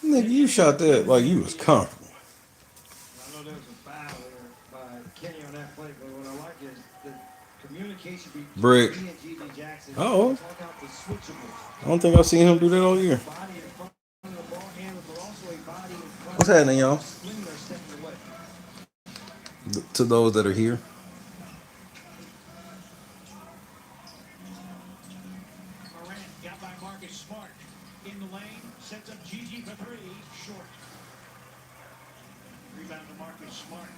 Nigga, you shot that like you was comfortable. I know there was a foul there by Kenny on that play, but what I like is the communication between Brick. he and G.G. Jackson. They Oh, talk about the switchables. I don't think I've seen him do that all year. A body in front of the ball handler, but also a body in front of What's happening, a y'all? slinger stepping away. To those that are here. Morant got by Marcus Smart in the lane, sets up G.G. for three, short. Rebound to Marcus Smart.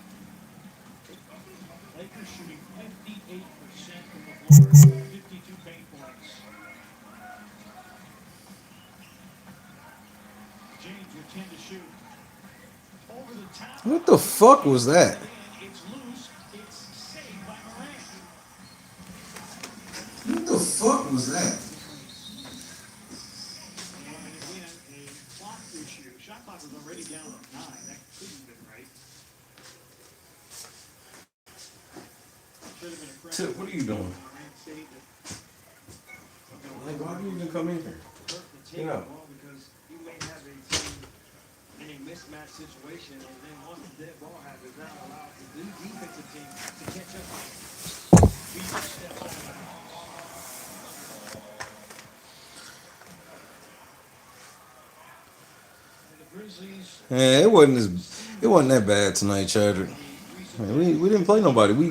Lakers shooting 58% from the floor, 52 paint points. James with 10 to shoot. Over the top. What the fuck was that? It's loose. It's saved by Morant. What the fuck was that? And again, a clock issue. Shot clock was already down to 9. That couldn't have been right. Should have been a credit. Tip, what are you doing? Morant saved it. Like, why do you even come in here? Hurt the team ball because you may have a team in a mismatch situation, and then once the dead ball happens, not allowed the defensive team to catch up. Beasley steps out of bounds. And the Grizzlies. Yeah, it wasn't that bad tonight, Chadrick. We didn't play nobody. We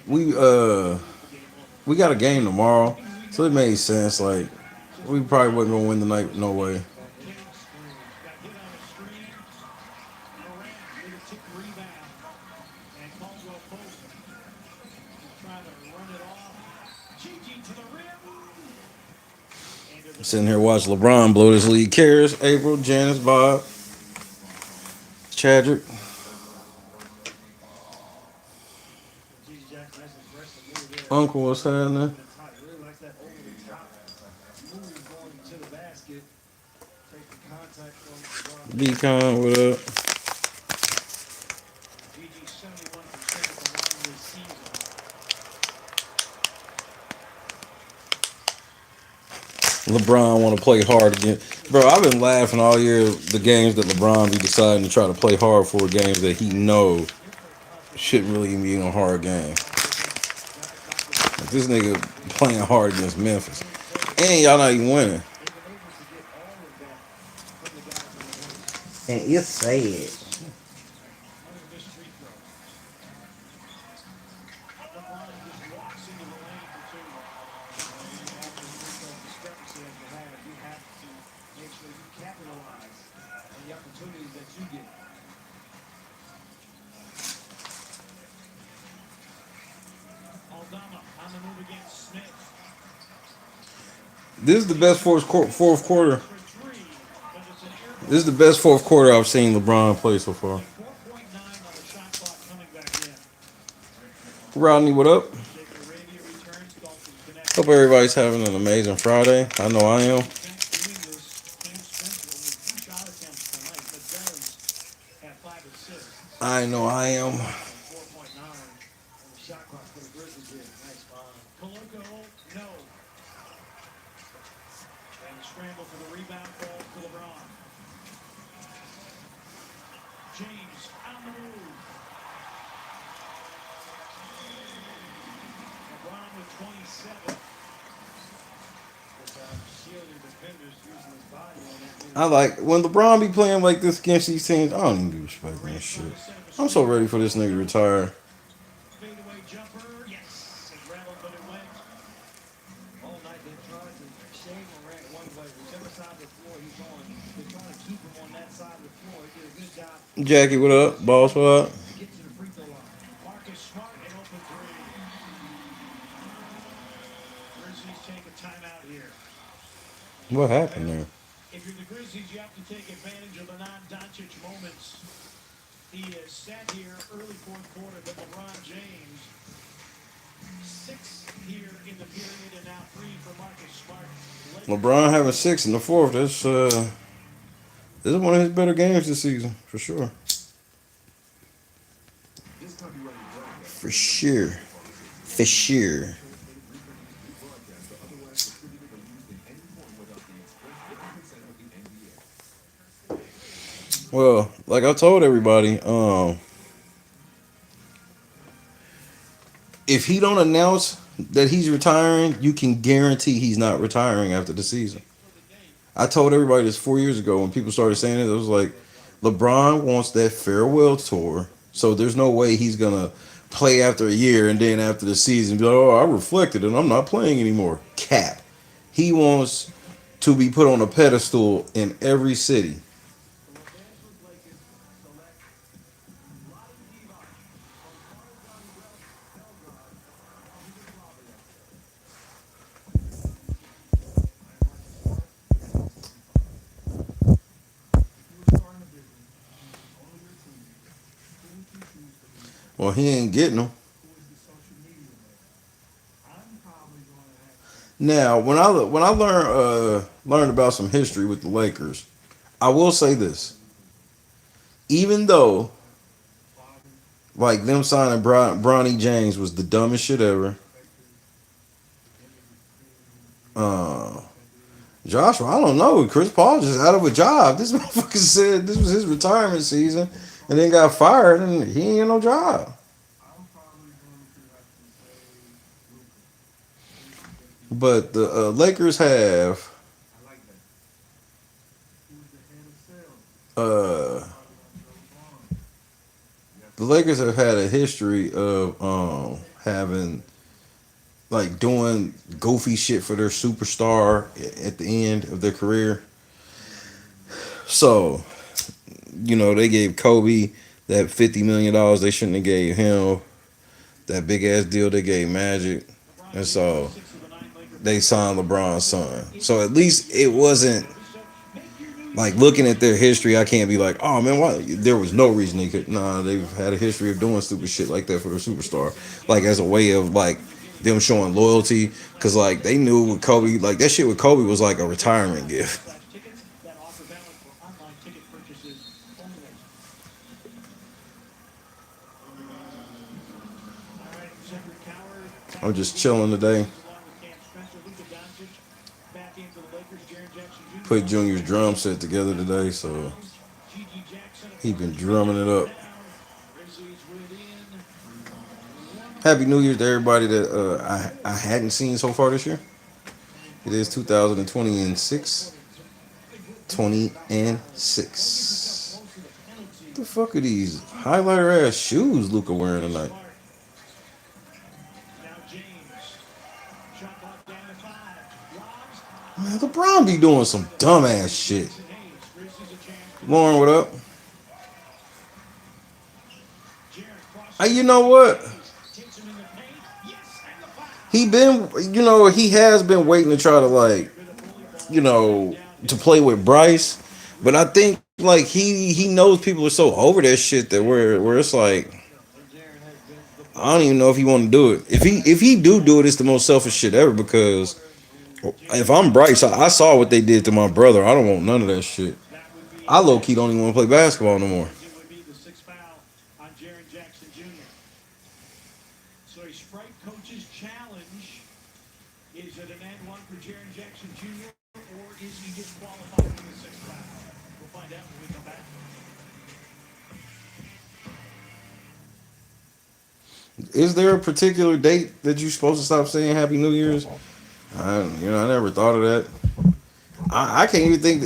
we got a game tomorrow, so it made sense. Like we probably wasn't gonna win the night, no way. Getting screens. Got hit on a screen. Morant with a tip rebound. And Caldwell Pope trying to run it off. Gigi to the rim. Sitting here watching LeBron blow this league. Cares, April, Janice, Bob, Chadrick. Gigi Jackson, nice aggressive move there. Uncle, what's happening? Really likes that over the top move going to the basket. Take the contact from LeBron. Decon, what up? Gigi 71% of the line this season. LeBron want to play hard again, bro. I've been laughing all year. The games that LeBron be deciding to try to play hard for, games that he know shouldn't really be no hard game. Like this nigga playing hard against Memphis, and y'all not even winning. And it's sad. Another missed free throw. LeBron just walks into the lane for two. After the free throw discrepancy that you have, you have to make sure you capitalize on the opportunities that you get. Aldama on the move against Smith. This is the best fourth quarter. For three, but it's an air This ball. is the best fourth quarter I've seen LeBron play so far. 4.9 on the shot clock coming back in. Rodney, what up? Saudi Arabia returns. Dalton Hope connects. everybody's having an amazing Friday. I know I am. Doing this, James Spencer only 2 shot attempts tonight, but does have 5 assists. I know I am. 4.9 on the shot clock for the Grizzlies here. Nice find. Koloko, no. And the scramble for the rebound falls to LeBron. James on the move. LeBron with 27. Shielding defenders using his body on that move. I like when LeBron be playing like this against these teams. I don't even be respecting this shit. I'm so ready for this nigga to retire. Fadeaway jumper, yes. It rattled, but it went. All night they tried to shame Morant one way. Whichever side of the floor he's on, they're trying to keep him on that side of the floor. He did a good job Jackie, what up? Boss, what up? to get to the free throw line. Marcus Smart, an open three. Grizzlies take a timeout here. What happened there? If you're the Grizzlies, you have to take advantage of the non-Doncic moments. He has sat here early fourth quarter, but LeBron James 6 here in the period, and now 3 for Marcus Smart. LeBron having 6 in the fourth. This is one of his better games this season, for sure. For sure. For sure. Well, like I told everybody, if he don't announce that he's retiring, you can guarantee he's not retiring after the season. I told everybody this 4 years ago when people started saying it. It was like LeBron wants that farewell tour, so there's no way he's gonna play after a year and then after the season be like, "Oh, I reflected and I'm not playing anymore." Cap. He wants to be put on a pedestal in every city. Well, he ain't getting them. Now, when I learned about some history with the Lakers, I will say this: even though like them signing Bronny James was the dumbest shit ever, uh, Joshua, I don't know. Chris Paul just out of a job. This motherfucker said this was his retirement season, and then got fired, and he ain't no job. But the Lakers have uh, the Lakers have had a history of having like doing goofy shit for their superstar at the end of their career. So, they gave Kobe that $50 million they shouldn't have gave him. That big ass deal they gave Magic. And so they signed LeBron's son. So at least it wasn't like looking at their history, I can't be like, oh man, why there was no reason they could. Nah, they've had a history of doing stupid shit like that for their superstar, like as a way of like them showing loyalty. Cause like they knew with Kobe, like that shit with Kobe was like a retirement gift. I'm just chilling today. Put Junior's drum set together today, so he been drumming it up. Happy New Year to everybody that I hadn't seen so far this year. It is 2026. 20 and 6. What the fuck are these highlighter ass shoes Luca wearing tonight? Man, LeBron be doing some dumbass shit. Lauren, what up? You know what? He has been waiting to try to to play with Bryce, but I think like he knows people are so over that shit that where it's like I don't even know if he want to do it. If he do it, it's the most selfish shit ever because if I'm Bryce, I saw what they did to my brother. I don't want none of that shit. I low key don't even want to play basketball no more. Is there a particular date that you're supposed to stop saying Happy New Year's? I never thought of that. I can't even think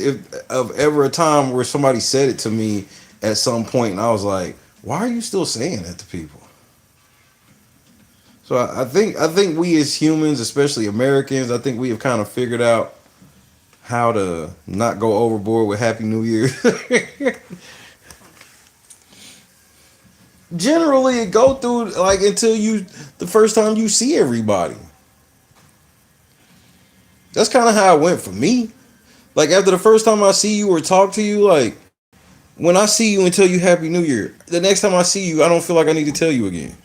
of ever a time where somebody said it to me at some point, and I was like, "Why are you still saying that to people?" So I think we as humans, especially Americans, I think we have kind of figured out how to not go overboard with Happy New Year. Generally, it go through like until the first time you see everybody. That's kind of how it went for me. Like after the first time I see you or talk to you, like when I see you and tell you Happy New Year, the next time I see you, I don't feel like I need to tell you again.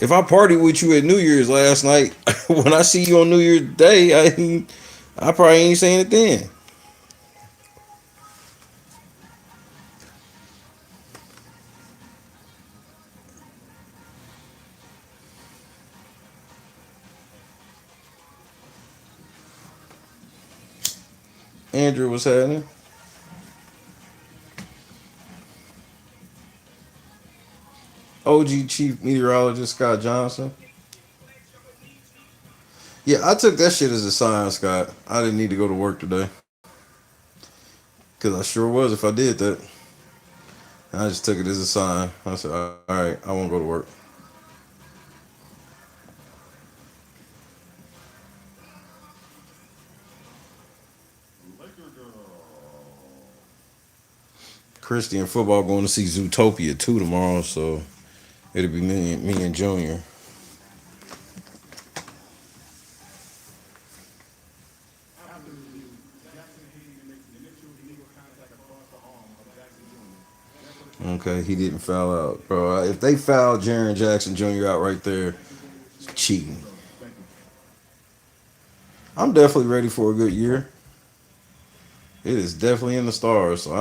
If I partied with you at New Year's last night, when I see you on New Year's Day, I probably ain't saying it then. Andrew, what's happening? OG Chief Meteorologist Scott Johnson. Yeah, I took that shit as a sign, Scott. I didn't need to go to work today. Because I sure was if I did that. I just took it as a sign. I said, all right, I won't go to work. Christian football going to see Zootopia 2 tomorrow, so it'll be me and Junior. Okay, he didn't foul out, bro. If they foul Jaren Jackson Jr. out right there, it's cheating. I'm definitely ready for a good year. It is definitely in the stars. So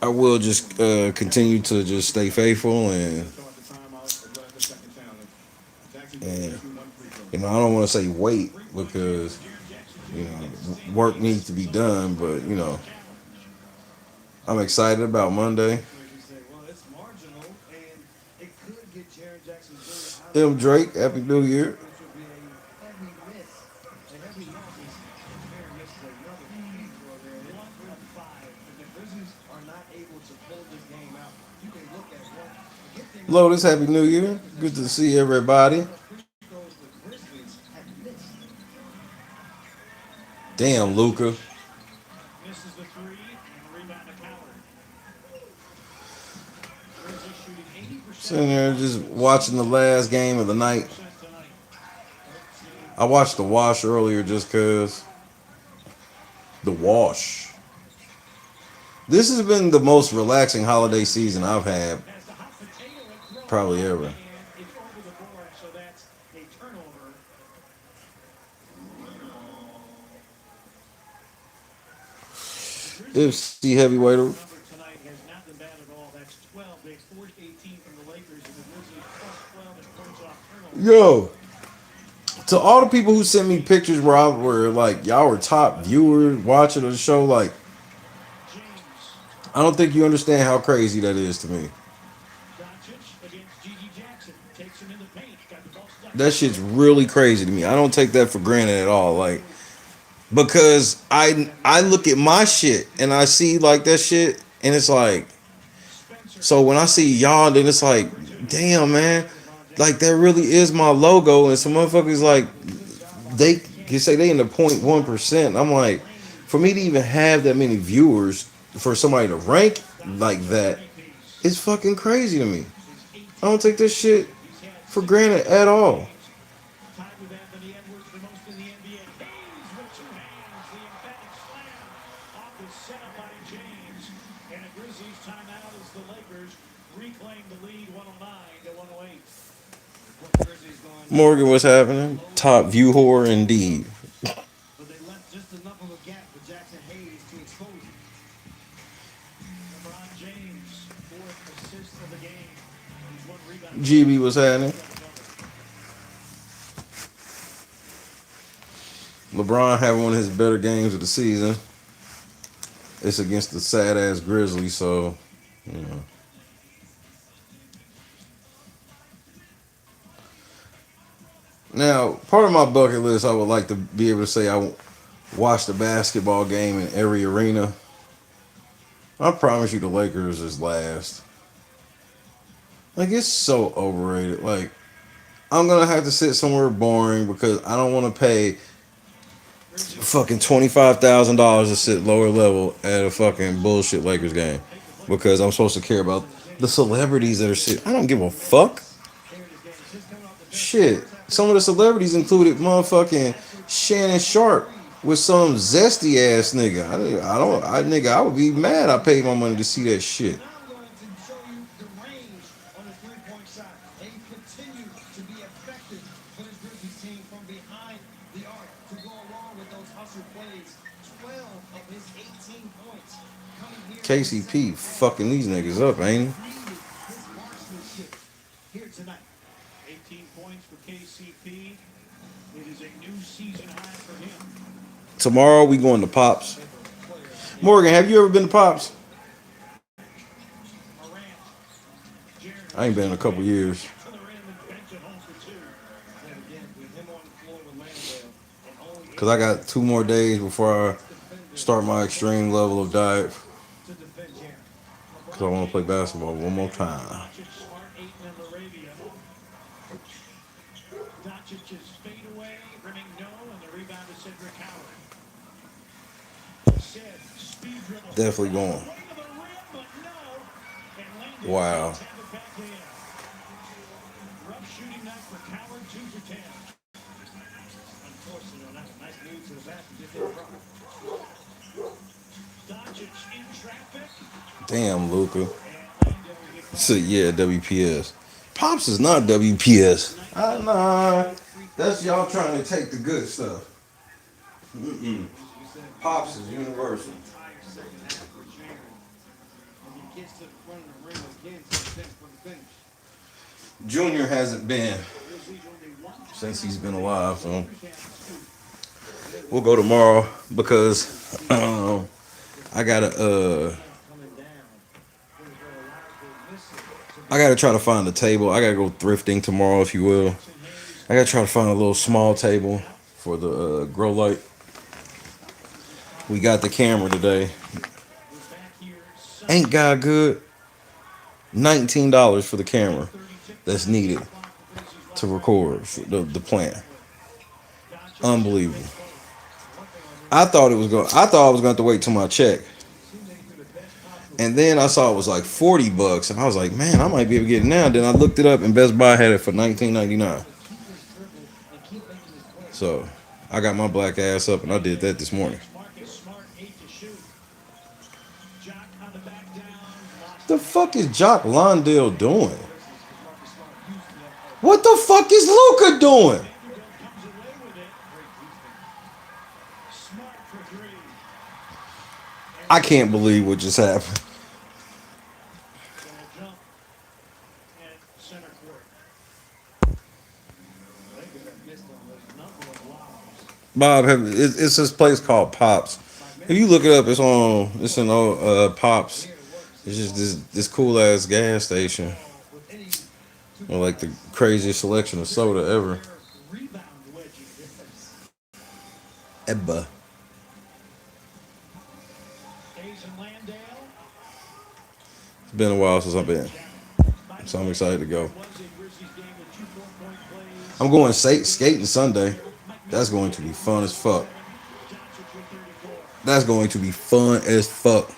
I will just continue to just stay faithful and I don't want to say wait because work needs to be done, but I'm excited about Monday. M. Drake, Happy New Year. Lotus, Happy New Year. Good to see everybody. Damn, Luca. Sitting there just watching the last game of the night. I watched The Wash earlier just because. The Wash. This has been the most relaxing holiday season I've had probably ever. FC heavyweight. Yo, to all the people who sent me pictures where I were like y'all were top viewers watching the show, like I don't think you understand how crazy that is to me. That shit's really crazy to me. I don't take that for granted at all. Like because I look at my shit and I see like that shit and it's like so when I see y'all then it's like damn man like that really is my logo and some motherfuckers like they can say they in the 0.1%. I'm like for me to even have that many viewers for somebody to rank like that is fucking crazy to me. I don't take this shit for granted at all. Morgan, what's happening? Top view whore indeed. GB, what's happening? LeBron had one of his better games of the season. It's against the sad ass Grizzlies, so you know. Now, part of my bucket list, I would like to be able to say I watched a basketball game in every arena. I promise you, the Lakers is last. Like it's so overrated. Like I'm gonna have to sit somewhere boring because I don't want to pay fucking $25,000 to sit lower level at a fucking bullshit Lakers game because I'm supposed to care about the celebrities that are sitting. I don't give a fuck. Shit. Some of the celebrities included motherfucking Shannon Sharp with some zesty ass nigga. I would be mad I paid my money to see that shit. KCP fucking these niggas up, ain't he? Tomorrow we going to Pops. Morgan, have you ever been to Pops? I ain't been in a couple years. To the rim and bench it home for two. And again, with him on the floor with Landale and only Cause I got 2 more days before I start my extreme level of diet. to defend Jaren. Cause I want to play basketball one more time. Doncic, Smart, Ayton, and Laravia. Doncic's fadeaway, rimming no, and the rebound to Cedric Howard. Said speed dribble. Definitely going. Way to the rim, but no. And Landale Wow. can't tap it back in. Rough shooting night for Coward, 2 for 10. Unfortunately, on that one, nice move to the basket, just didn't drop. Doncic in traffic, Damn, Luca. and Landale will get So yeah, WPS. Pops is not WPS. Nah. That's y'all trying to take the good stuff. Pops is universal. entire second half for Jaren. And he gets to the front of the rim again to the bench for the finish. Junior hasn't been Grizzlies only one since he's been alive, so time can't scoop. we'll go tomorrow because I gotta Coming down. Here's where Olave missing. I gotta try to find a table. I gotta go thrifting tomorrow, if you will. I gotta try to find a little small table for the grow light. We got the camera today. We're back here. Ain't God good? $19 for the camera that's needed to record the plant. Unbelievable. I thought I was going to have to wait till my check. And then I saw it was like $40, and I was like, man, I might be able to get it now. Then I looked it up, and Best Buy had it for $19.99. So I got my black ass up, and I did that this morning. Marcus Smart, 8 to shoot. Jock on the back down. Lost The fuck is Jock Londale doing? Grizzlies because Marcus Smart used to that. What the fuck is Luca doing? Vanderbilt comes away with it. Great defense. Smart for 3. I can't believe what just happened. Gonna jump at center court. Lakers have missed on a number of lobs. Bob, it's this place called Pops. If you look it up, it's in Pops. It's just this cool ass gas station With any with like the craziest selection of soda ever. rebound wedgie. Ebba. Days in Landale. It's been a while since I've been, so I'm excited to go. Was a Grizzlies game with 2 4-point plays. I'm going skating Sunday. That's going to be fun as fuck. Doncic with 34. That's going to be fun as fuck.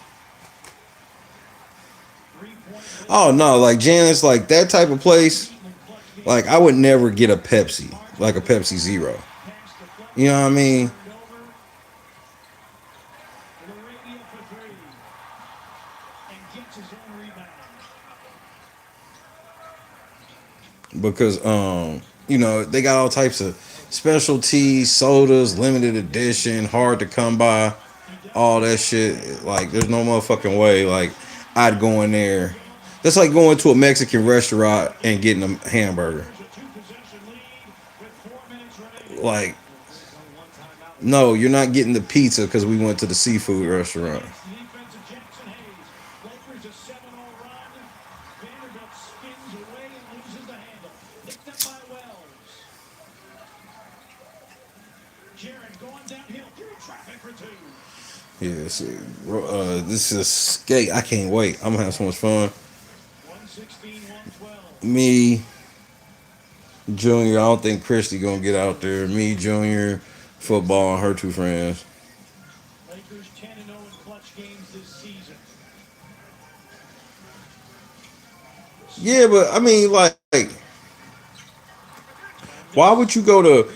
3-point Oh no, like Janet's like that type of place. clutch game. Like I would never get a Pepsi, like a Pepsi Zero. Pass deflected. You know what I mean? Over. Laravia for 3. And gets his own rebound. Because you know, they got all types of specialties, sodas, limited edition, hard to come by, all that shit. Like there's no motherfucking way like I'd go in there. That's like going to a Mexican restaurant and getting a hamburger. There's a 2-possession lead with 4 minutes remaining. Like Only one timeout. no, you're not getting the pizza because we went to the seafood restaurant. The defense of Jackson Hayes. Lakers a 7-0 run. Vanderbilt spins away and loses the handle. Picked up by Wells. Jaren going downhill through traffic for 2. Yes, this is skate. I can't wait. I'm gonna have so much fun. 116-112. Me, Junior. I don't think Christy gonna get out there. Me, Junior, football, and her 2 friends. Lakers 10-0 in clutch games this season. Yeah, but I mean, like, why would you go to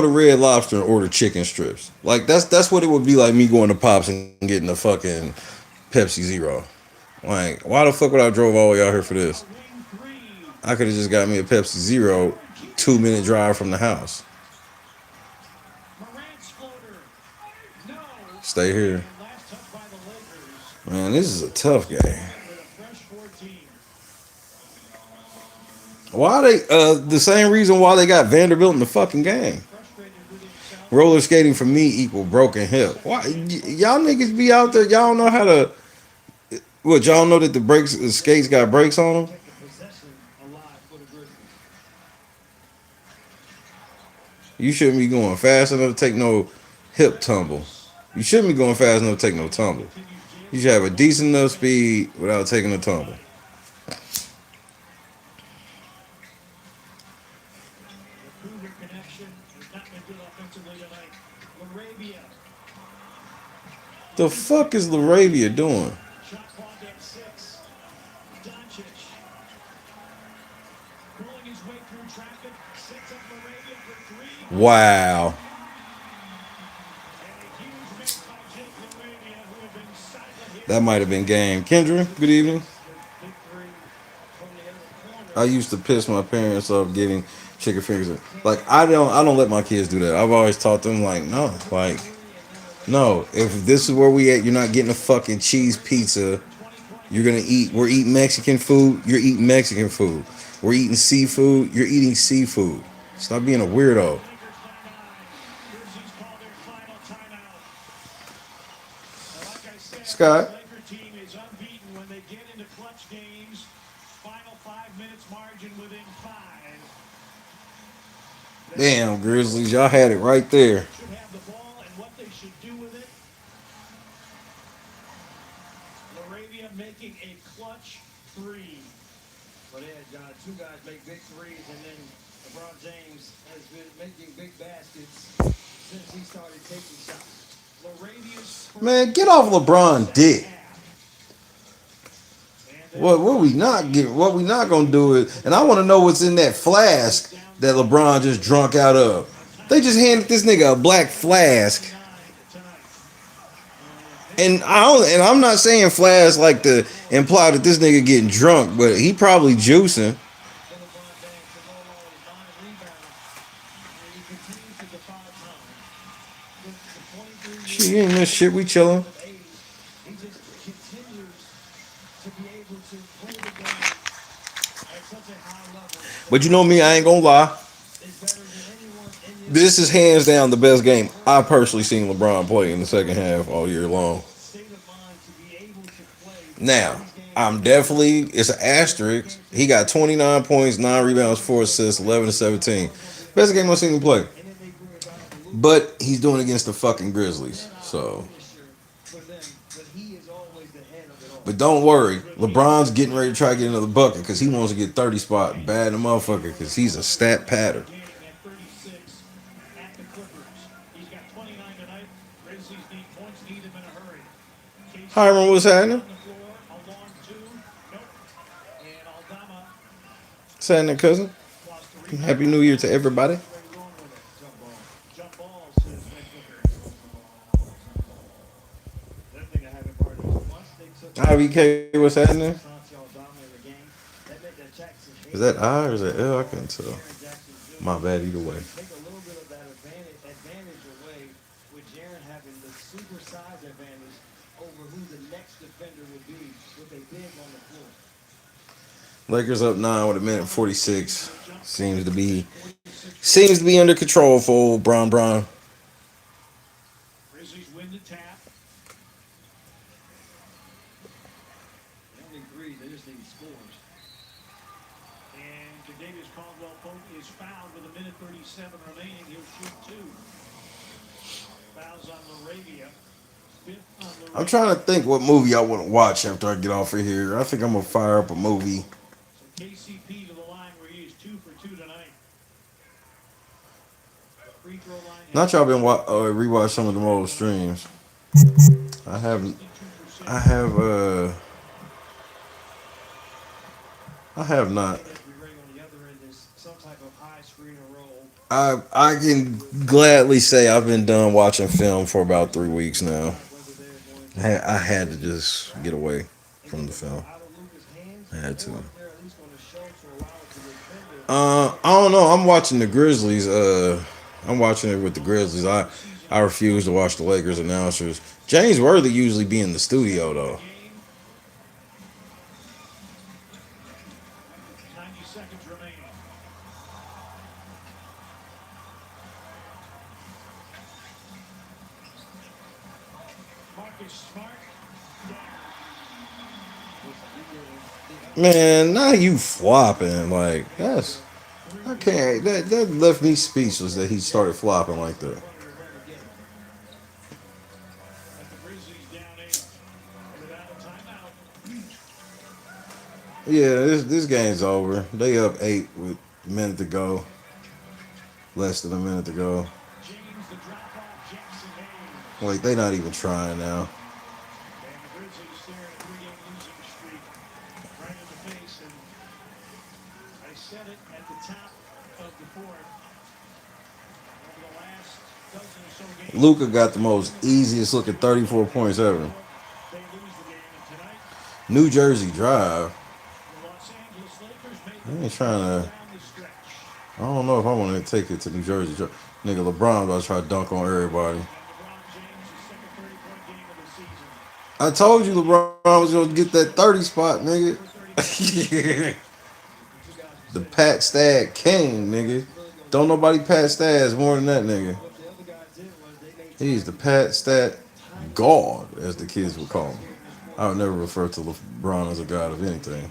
Red Lobster and order chicken strips? Like that's what it would be like me going to Pops and getting a fucking Pepsi Zero. Like, why the fuck would I drove all the way out here for this? Wing 3. I could have just got me a Pepsi Zero, 2-minute drive from the house. Morant's floater. No. Stay here. And last touch by the Lakers Man, this is a tough game. with a fresh 14. Why they the same reason why they got Vanderbilt in the fucking game. Frustrated with himself. Roller skating for me equal broken hip. Why y'all niggas be out there? Y'all don't know how to. What y'all know that the skates got brakes on them? Take a possession You shouldn't be going fast enough to take no hip tumble. You shouldn't be going fast enough to take no tumble. You should have a decent enough speed without taking a tumble. The Cougar connection has not been good offensively tonight. Laravia. The fuck is Laravia doing? Shot clock at 6. Doncic pulling his way through traffic. Sets up Laravia for 3. Wow. And a huge miss by Jake Laravia, who had been silent here. That might have been game. Kendra, good evening. Big 3 from the end of the I corner. used to piss my parents off getting chicken fingers. Like I don't let my kids do that. I've always taught them like no, like no. If this is where we at, you're not getting a fucking cheese pizza. You're gonna eat. We're eating Mexican food. You're eating Mexican food. We're eating seafood. You're eating seafood. Stop being a weirdo. Lakers by 9. Grizzlies call their final timeout. And like I said, Scott. this Laker team is unbeaten when they get into clutch games. Final 5 minutes margin within 5. Damn, Grizzlies, y'all had it right there. Should have the ball and what they should do with it. Laravia making a clutch 3. But they had 2 guys make big threes, and then LeBron James has been making big baskets since he started taking shots. Laravia's Man, get off LeBron dick. and What we not gonna do is, and I want to know what's in that flask that LeBron just drunk out of. They just handed this nigga a black flask, 9 tonight. and I'm not saying flask like to imply that this nigga getting drunk, but he probably juicing. For LeBron James to go along with 9 rebounds. And he continues to defy time. With the 23 Shit, you ain't miss shit. We chilling. of age, he just continues to be able to play the game at such a high level. But you know me, I ain't gonna lie. Is better than anyone in This is hands down the best game I personally seen LeBron play in the second half all year long. this state of mind to be able to play Now, these games. I'm definitely, it's an asterisk. He got 29 points, 9 rebounds, 4 assists, 11 to 17. Best game I've seen him play. And then they bring about the loop But he's doing it against the fucking Grizzlies. So, finisher for them, but he is always the head of it all. but don't worry. LeBron's getting ready to try to get another bucket because he wants to get 30 spot bad in the motherfucker because he's a stat patter. Game at 36 at the Clippers. He's got 29 tonight. Grizzlies need points, need him in a hurry. KCP Hiram, what's happening? on the floor, a long 2. Nope. And Aldama What's happening, cousin? lost the rebound. Happy New Year to everybody. Ready going with it. Jump ball, says Nick Booker. The other thing I haven't part of once they took IVK, what's happening? Santi Aldama in the game, that meant that Jackson Is that I or is that L? I can't tell. Jaren Jackson Jr. My bad either way. take a little bit of that advantage away with Jaren having the super size advantage over who the next defender would be with a big on the floor. Lakers up 9 with a minute 46. Seems to be under control for old Bron. Grizzlies win the tap. They don't need threes, they just need scores. And Jadavius Caldwell Pope is fouled with a minute 37 remaining. He'll shoot 2. Fouls on Laravia. 5th on Laravia. I'm trying to think what movie I want to watch after I get off of here. I think I'm gonna fire up a movie. So KCP to the line where he is 2 for 2 tonight. The free throw line. Not y'all been rewatch some of the old streams. I haven't. 62%. I have. I have not. As we ring on the other end is some type of high screen or roll. I can gladly say I've been done watching film for about 3 weeks now. Whether they're going to I had to just get away from the film. out of Luka's hands. I had to. Or if they're at least going to show to allow it to defend it. I don't know. I'm watching the Grizzlies. I'm watching it with the Grizzlies. I refuse to watch the Lakers announcers. James Worthy usually be in the studio though. Game. 90 seconds remaining. Marcus Smart. Man, now you flopping like that's I can't. That left me speechless that he started flopping like that. As the Grizzlies down 8 and without a timeout. Yeah, this game's over. They up 8 with a minute to go. Less than a minute to go. James, the drop off, Jackson Hayes. Like they not even trying now. And the Grizzlies staring a 3-game losing streak right in the face. And I said it at the top of the fourth. Over the last dozen or so games, Luca got the most easiest looking 34 points ever. they lose the game. And tonight, New Jersey Drive. the Los Angeles Lakers made I the ain't trying to. down the stretch. I don't know if I want to take it to New Jersey. Nigga, LeBron about to try to dunk on everybody. And LeBron James' second 30-point game of the season. I told you LeBron was gonna get that 30 spot, nigga. For 30 The Pat Stad King, nigga. Don't nobody Pat Stads more than that nigga. What the other guys did was they made He's the Pat Stat God, as the kids would call him. I would never refer to LeBron as a god of anything.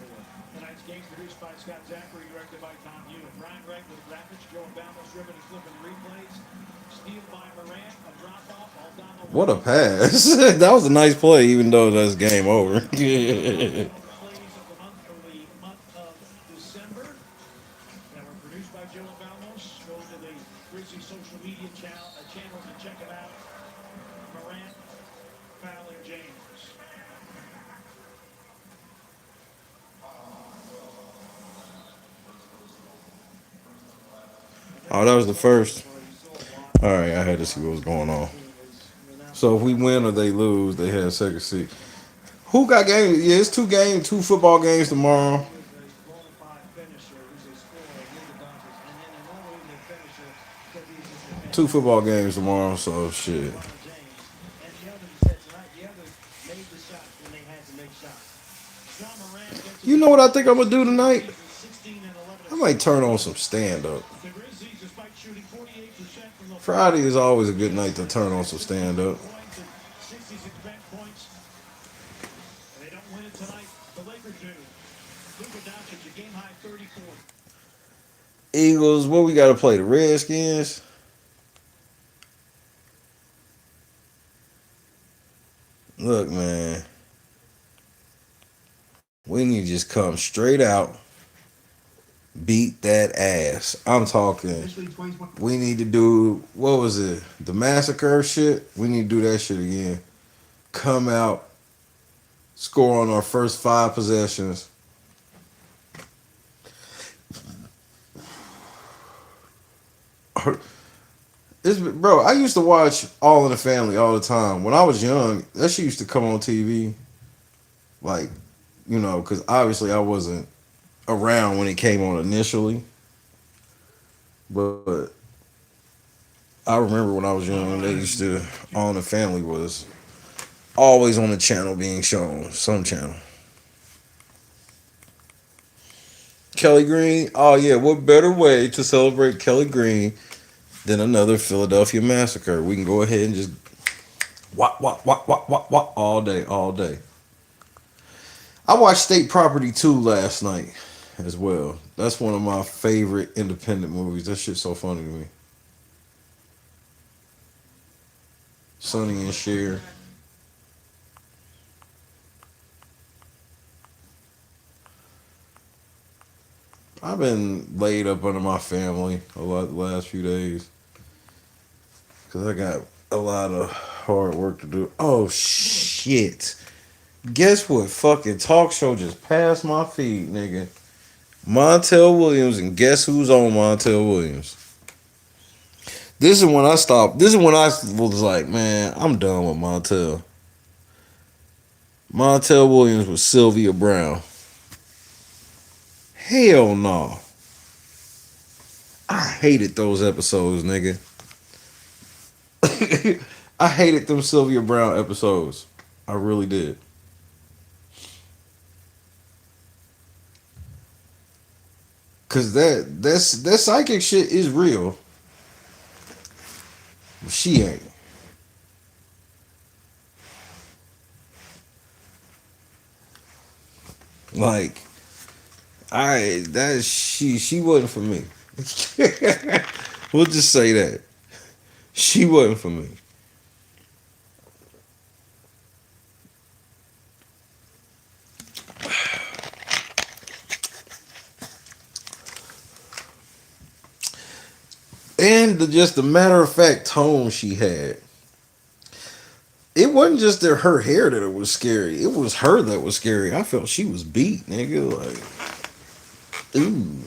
Tonight's game's produced by Scott Zachary, directed by Tom Hewitt. Brian Gregg with graphics, Joe Bamos driven and flipping replays. Steal by Morant, a drop off, Aldana. What a pass. That was a nice play, even though that's game over. Plays of the month for the month of December that were produced by Joe Bamos. Go to the Grizzlies social media channels and check it out. Morant, Fowler, James. Oh, that was the first. All right, I had to see what was going on. So if we win or they lose, they had a second seed. Who got games? Yeah, it's two football games tomorrow. was a bona fide finisher who's a scorer, Luka Doncic, and then normally the finisher because he's just a Two football games tomorrow, so shit. LeBron James. And the others you said tonight, the others made the shots when they had to make shots. John Morant gets You know what I think I'm gonna do tonight? 16 and 11. I might turn on some stand up. The Grizzlies, despite shooting 48% from the Friday is always a good night to turn on some stand up. points and 66 bench points. And they don't win it tonight. The Lakers do. Luka Doncic, a game high 34. Eagles, what we got to play? The Redskins. Look, man. We need to just come straight out, beat that ass. I'm talking. Officially 2020. We need to do, what was it? The massacre shit? We need to do that shit again. Come out, score on our first 5 possessions. Bro, I used to watch All in the Family all the time. When I was young, that shit used to come on TV. Like, you know, because obviously I wasn't around when it came on initially. But I remember when I was young, they used to, All in the Family was always on the channel being shown, some channel. Kelly Green, oh yeah, what better way to celebrate Kelly Green than another Philadelphia massacre? We can go ahead and just wop, wop, wop, wop, wop, wop all day, all day. I watched State Property 2 last night as well. That's one of my favorite independent movies. That shit's so funny to me. Sonny and Cher. I've been laid up under my family a lot the last few days because I got a lot of hard work to do. Oh shit! Guess what? Fucking talk show just passed my feed, nigga. Montel Williams, and guess who's on Montel Williams? This is when I stopped. This is when I was like, man, I'm done with Montel. Montel Williams with Sylvia Brown. Hell no. I hated those episodes, nigga. I hated them Sylvia Brown episodes. I really did. Cause that psychic shit is real. But she ain't. Like, she wasn't for me. We'll just say that. She wasn't for me. And just the matter of fact tone she had. It wasn't just her hair that it was scary. It was her that was scary. I felt she was beat, nigga. Like, ooh.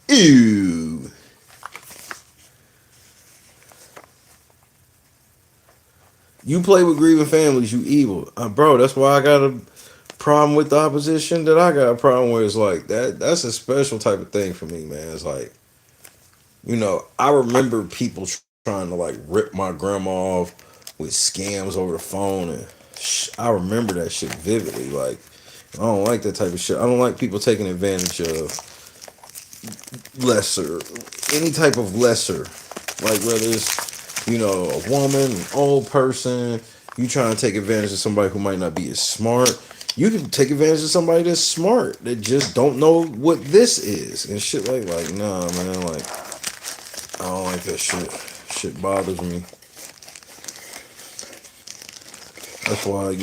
Ew. You play with grieving families, you evil. Bro, that's why I got a problem with the opposition that I got a problem with. It's like that's a special type of thing for me, man. It's like, I remember people trying to like rip my grandma off with scams over the phone, and I remember that shit vividly. Like, I don't like that type of shit. I don't like people taking advantage of lesser, any type of lesser, like whether it's a woman, an old person. You trying to take advantage of somebody who might not be as smart. You can take advantage of somebody that's smart that just don't know what this is and shit like nah, man, like I don't like that shit. Shit bothers me. That's why,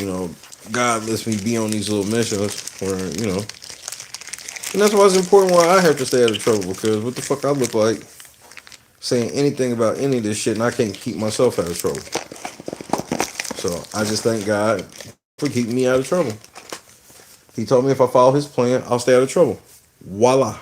God lets me be on these little missions where, and that's why it's important why I have to stay out of trouble, because what the fuck I look like saying anything about any of this shit and I can't keep myself out of trouble. So I just thank God for keeping me out of trouble. He told me if I follow his plan, I'll stay out of trouble. Voila.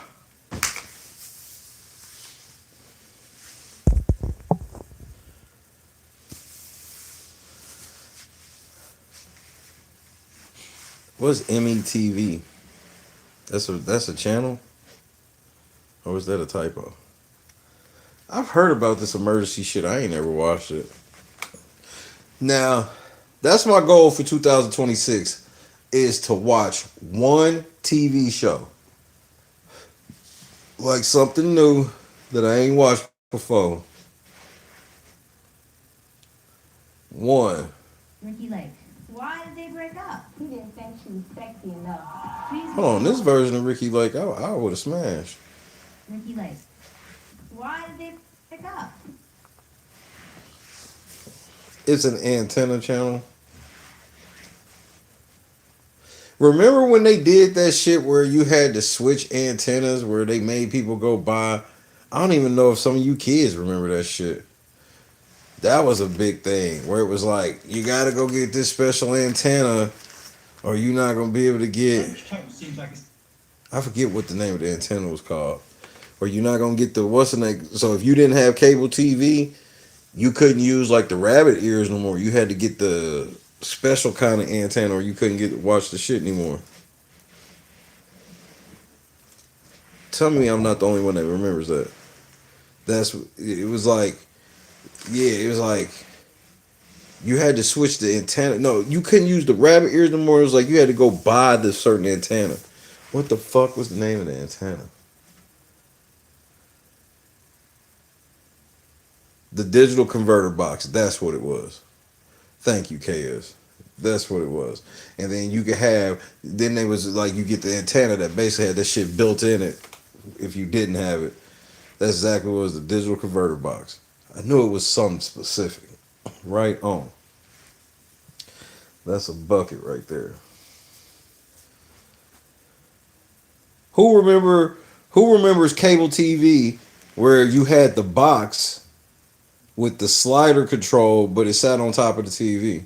What's METV? That's a channel? Or is that a typo? I've heard about this emergency shit. I ain't never watched it. Now, that's my goal for 2026 is to watch one TV show. Like something new that I ain't watched before. One. Ricky Lake. Why did they break up? He didn't think she was sexy enough. Please Hold on, this version of Ricky Lake, I would have smashed. Ricky Lake. Why did they break up? It's an antenna channel. Remember when they did that shit where you had to switch antennas, where they made people go buy? I don't even know if some of you kids remember that shit. That was a big thing where it was like, you gotta go get this special antenna or you're not gonna be able to get, I forget what the name of the antenna was called. Or you're not gonna get the what's the name. So if you didn't have cable TV, you couldn't use like the rabbit ears no more. You had to get the special kind of antenna, or you couldn't watch the shit anymore. Tell me I'm not the only one that remembers that. It was like, yeah, it was like you had to switch the antenna. No, you couldn't use the rabbit ears no more. It was like you had to go buy this certain antenna. What the fuck was the name of the antenna? The digital converter box. That's what it was. Thank you, KS. That's what it was. And then you could have, then there was like, you get the antenna that basically had that shit built in it if you didn't have it. That's exactly what it was, the digital converter box. I knew it was something specific. Right on. That's a bucket right there. Who remembers cable TV where you had the box with the slider control, but it sat on top of the TV?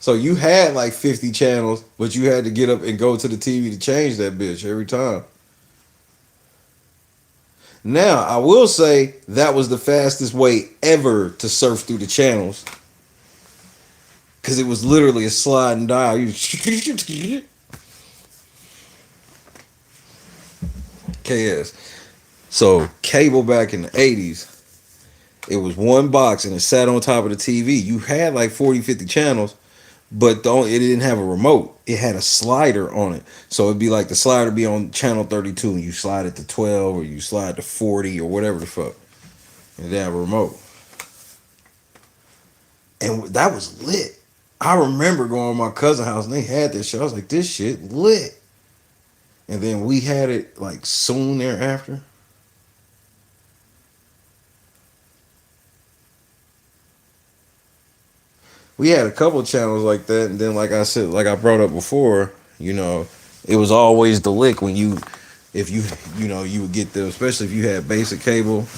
So you had like 50 channels, but you had to get up and go to the TV to change that bitch every time. Now, I will say that was the fastest way ever to surf through the channels. Because it was literally a sliding dial. KS. So, cable back in the 80s, it was one box and it sat on top of the TV. You had like 40, 50 channels, but it didn't have a remote. It had a slider on it. So it'd be like the slider be on channel 32 and you slide it to 12 or you slide to 40 or whatever the fuck. And they have a remote. And that was lit. I remember going to my cousin's house and they had this shit. I was like, this shit lit. and then we had it like soon thereafter. We had a couple channels like that, and then like I said, like I brought up before, it was always the lick when if you would get them, especially if you had basic cable,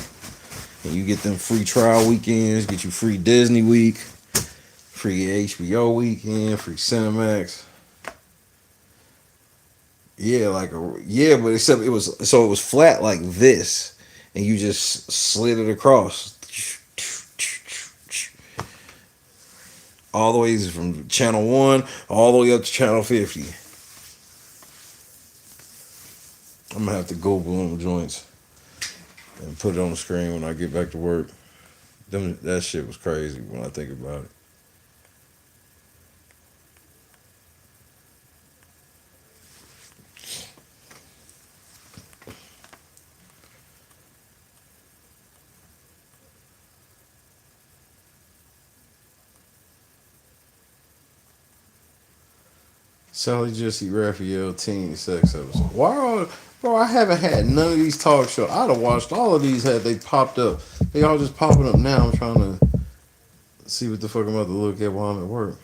and you get them free trial weekends, get you free Disney week, free HBO weekend, free Cinemax. Yeah, but except it was flat like this, and you just slid it across all the way from channel 1 all the way up to channel 50. I'm gonna have to Google them joints and put it on the screen when I get back to work. That shit was crazy when I think about it. Sally Jesse Raphael teen sex episode. Bro, I haven't had none of these talk shows. I'd have watched all of these had they popped up. They all just popping up now. I'm trying to see what the fuck I'm about to look at while I'm at work.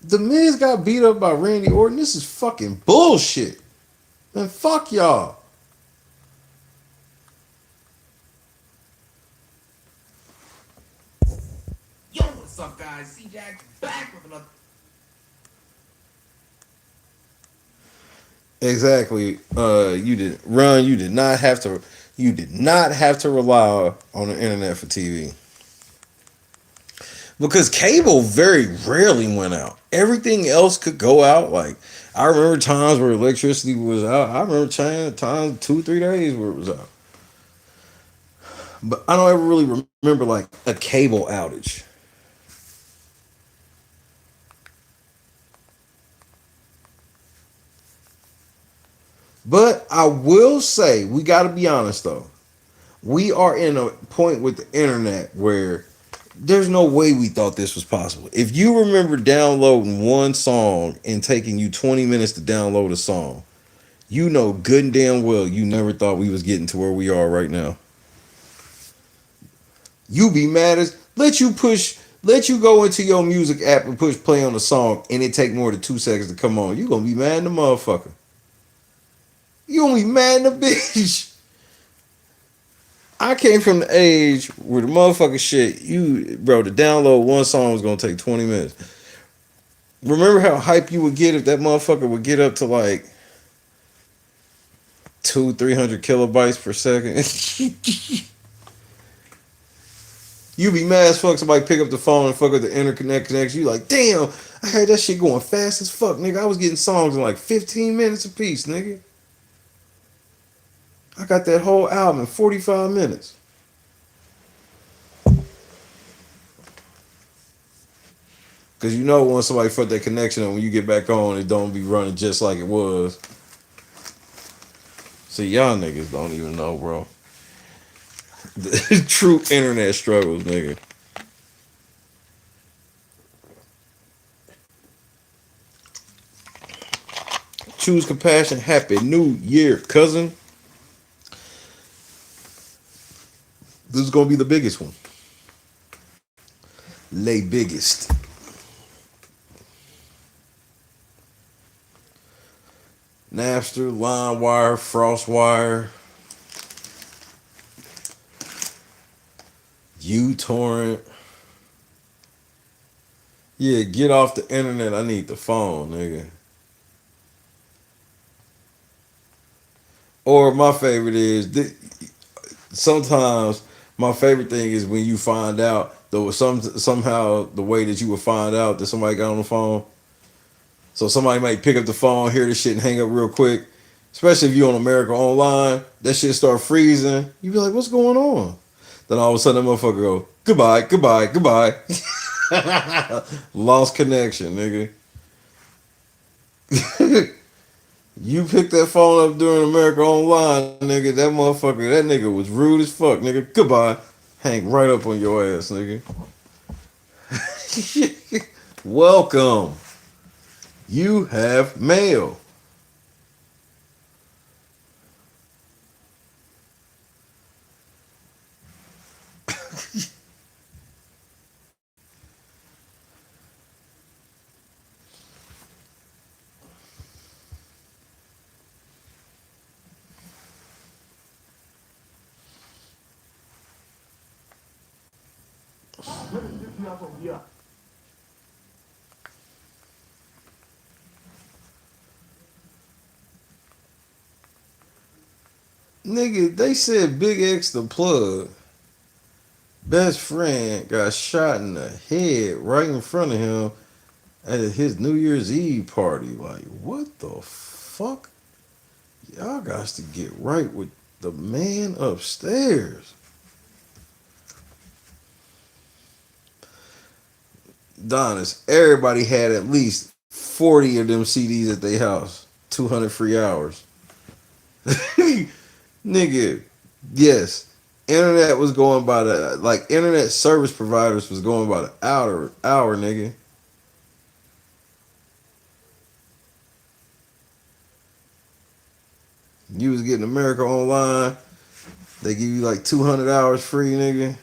The Miz got beat up by Randy Orton. This is fucking bullshit. Man, fuck y'all. Yo, what's up, guys? C-Jack back with another. Exactly. You did not have to rely on the internet for TV. Because cable very rarely went out. Everything else could go out. Like, I remember times where electricity was out. I remember times 2-3 days where it was out. But I don't ever really remember like a cable outage. But I will say, we got to be honest though. We are in a point with the internet where there's no way we thought this was possible. If you remember downloading one song and taking you 20 minutes to download a song, you know good and damn well you never thought we was getting to where we are right now. You be mad as let you go into your music app and push play on the song and it take more than 2 seconds to come on. You gonna be mad in the motherfucker. You gonna be mad in the bitch. I came from the age where the motherfucker shit, to download one song was gonna take 20 minutes. Remember how hype you would get if that motherfucker would get up to like 200-300 kilobytes per second? You be mad as fuck somebody pick up the phone and fuck up the interconnect connection. You like, damn, I had that shit going fast as fuck, nigga. I was getting songs in like 15 minutes a piece, nigga. I got that whole album in 45 minutes. Because you know when somebody fuck that connection and when you get back on, it don't be running just like it was. See, y'all niggas don't even know, bro. The true internet struggles, nigga. Choose compassion. Happy New Year, cousin. This is gonna be the biggest one. Lay biggest. Napster, LimeWire, FrostWire, uTorrent. Yeah, get off the internet. I need the phone, nigga. Or my favorite is sometimes my favorite thing is when you find out though somehow the way that you would find out that somebody got on the phone. So somebody might pick up the phone, hear this shit, and hang up real quick. Especially if you're on America Online, that shit start freezing. You be like, "What's going on?" Then all of a sudden, that motherfucker go, "Goodbye, goodbye, goodbye." Lost connection, nigga. You picked that phone up during America Online, nigga. That nigga was rude as fuck, nigga. Goodbye. Hang right up on your ass, nigga. Welcome. You have mail. Nigga, they said Big X the plug, best friend, got shot in the head right in front of him at his New Year's Eve party. Like, what the fuck? Y'all got to get right with the man upstairs. Donis, everybody had at least 40 of them CDs at their house. 200 free hours. Nigga, yes. Internet was going by the, like, internet service providers was going by the hour, nigga. You was getting America Online. They give you like 200 hours free, nigga.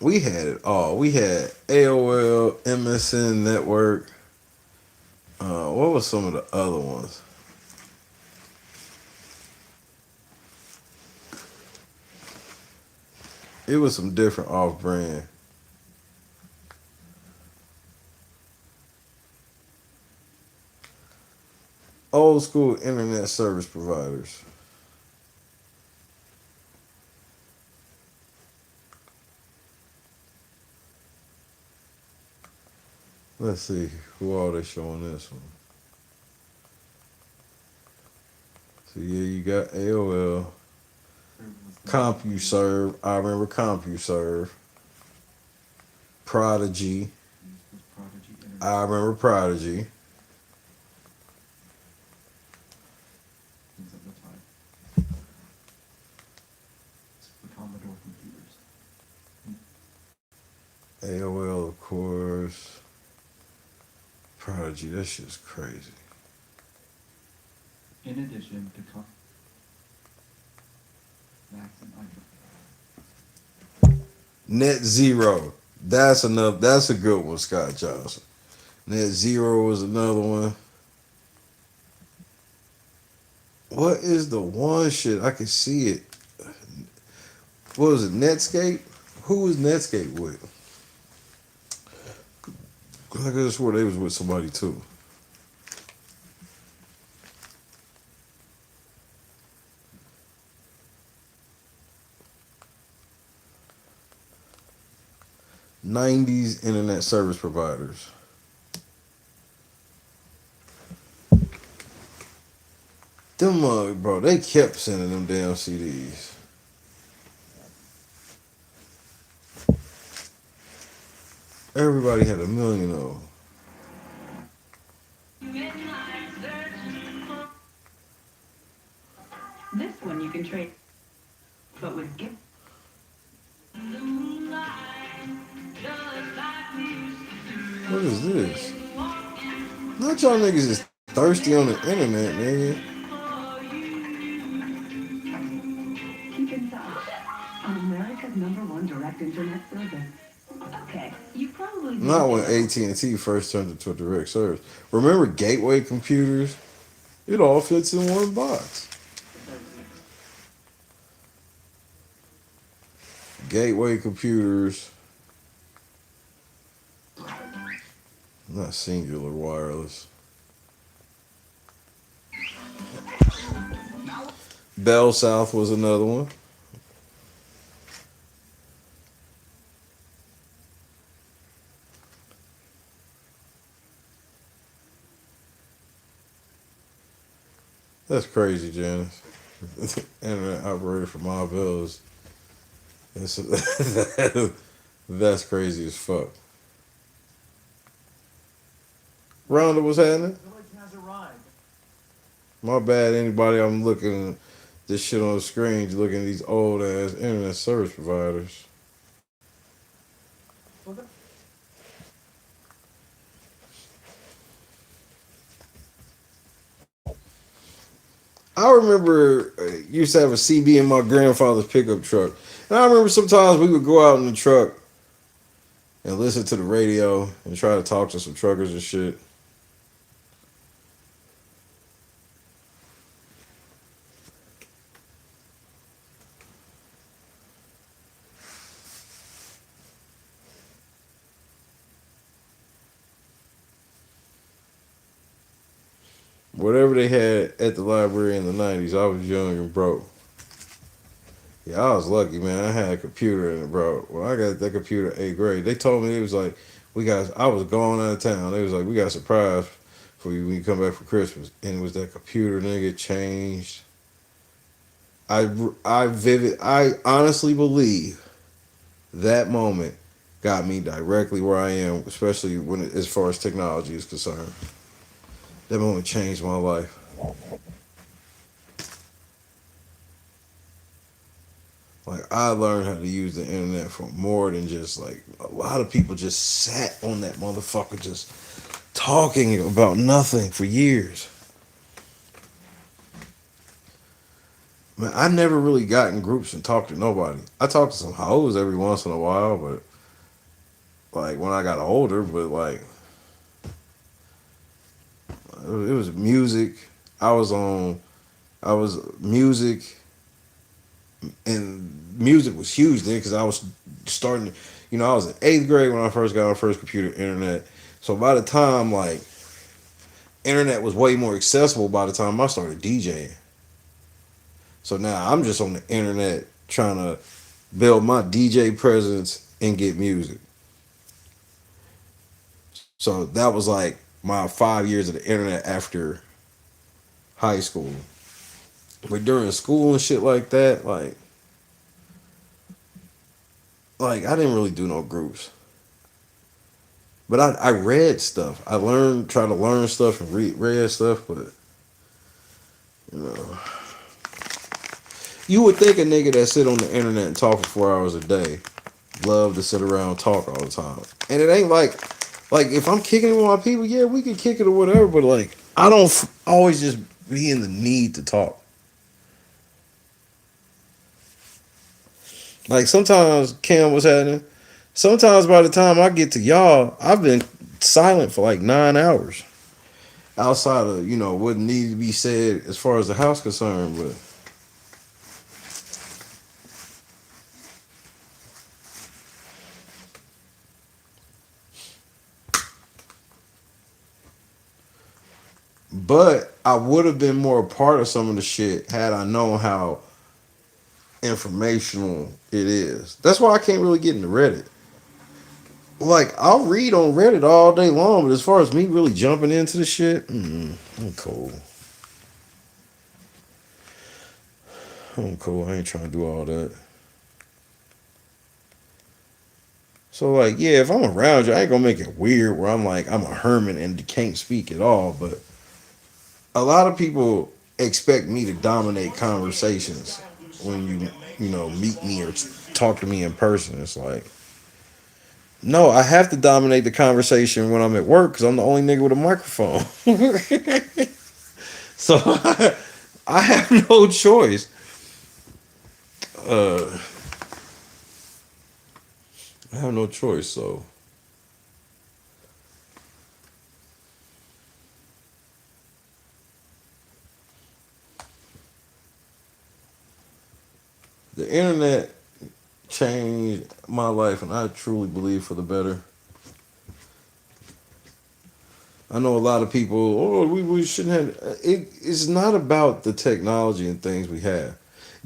We had it all. We had AOL, MSN Network. What was some of the other ones? It was some different off-brand. Old school internet service providers. Let's see, who are they showing this one? So yeah, you got AOL, CompuServe. I remember CompuServe. Prodigy. I remember Prodigy. AOL, of course. Prodigy, that shit's crazy. In addition to Max and Net Zero. That's enough. That's a good one, Scott Johnson. Net Zero was another one. What is the one shit? I can see it. What was it? Netscape? Who was Netscape with? I could have swore they was with somebody too. '90s internet service providers. Them bro, they kept sending them damn CDs. Everybody had a million of them. This one you can trade, but with gift. What is this? Not y'all niggas is thirsty on the internet, nigga. Keep in touch on America's #1 direct internet service. Okay, you probably Not when AT&T first turned into a direct service. Remember Gateway computers? It all fits in one box. Gateway computers. Not Singular Wireless. Bell South was another one. That's crazy, Janice. Internet operator for Ma Bell's. That's crazy as fuck. Rhonda, what's happening? Village has arrived. My bad, anybody I'm looking this shit on the screen, you looking at these old ass internet service providers. I remember used to have a CB in my grandfather's pickup truck. And I remember sometimes we would go out in the truck and listen to the radio and try to talk to some truckers and shit. Whatever they had at the library in the 90s, I was young and broke. Yeah, I was lucky, man. I had a computer in it, bro. When I got that computer in 8th grade, they told me it was like, I was going out of town. They was like, we got a surprise for you when you come back for Christmas. And it was that computer, nigga, changed. I honestly believe that moment got me directly where I am, especially as far as technology is concerned. That moment changed my life. Like, I learned how to use the internet for more than just like a lot of people just sat on that motherfucker just talking about nothing for years. Man, I never really got in groups and talked to nobody. I talked to some hoes every once in a while, but like when I got older, but like it was music. I was music, and music was huge then because I was starting, I was in 8th grade when I first got my first computer, internet. So by the time like internet was way more accessible by the time I started DJing. So now I'm just on the internet trying to build my DJ presence and get music. So that was like my 5 years of the internet after high school. But during school and shit like that, like I didn't really do no groups. But I read stuff. Try to learn stuff and read stuff, but you know. You would think a nigga that sit on the internet and talk for 4 hours a day love to sit around and talk all the time. And it ain't like if I'm kicking it with my people, yeah, we can kick it or whatever, but like I don't always just be in the need to talk. Like sometimes, Cam, what's happening? Sometimes by the time I get to y'all, I've been silent for like 9 hours. Outside of, what needs to be said as far as the house concerned, but I would have been more a part of some of the shit had I known how informational it is. That's why I can't really get into Reddit. Like, I'll read on Reddit all day long, but as far as me really jumping into the shit, I'm cool. I'm cool. I ain't trying to do all that. So, like, yeah, if I'm around you, I ain't gonna make it weird where I'm like, I'm a hermit and can't speak at all, but a lot of people expect me to dominate conversations when you meet me or talk to me in person. It's like, no, I have to dominate the conversation when I'm at work because I'm the only nigga with a microphone. So I have no choice. I have no choice. So the internet changed my life, and I truly believe for the better. I know a lot of people, we shouldn't have. It's not about the technology and things we have.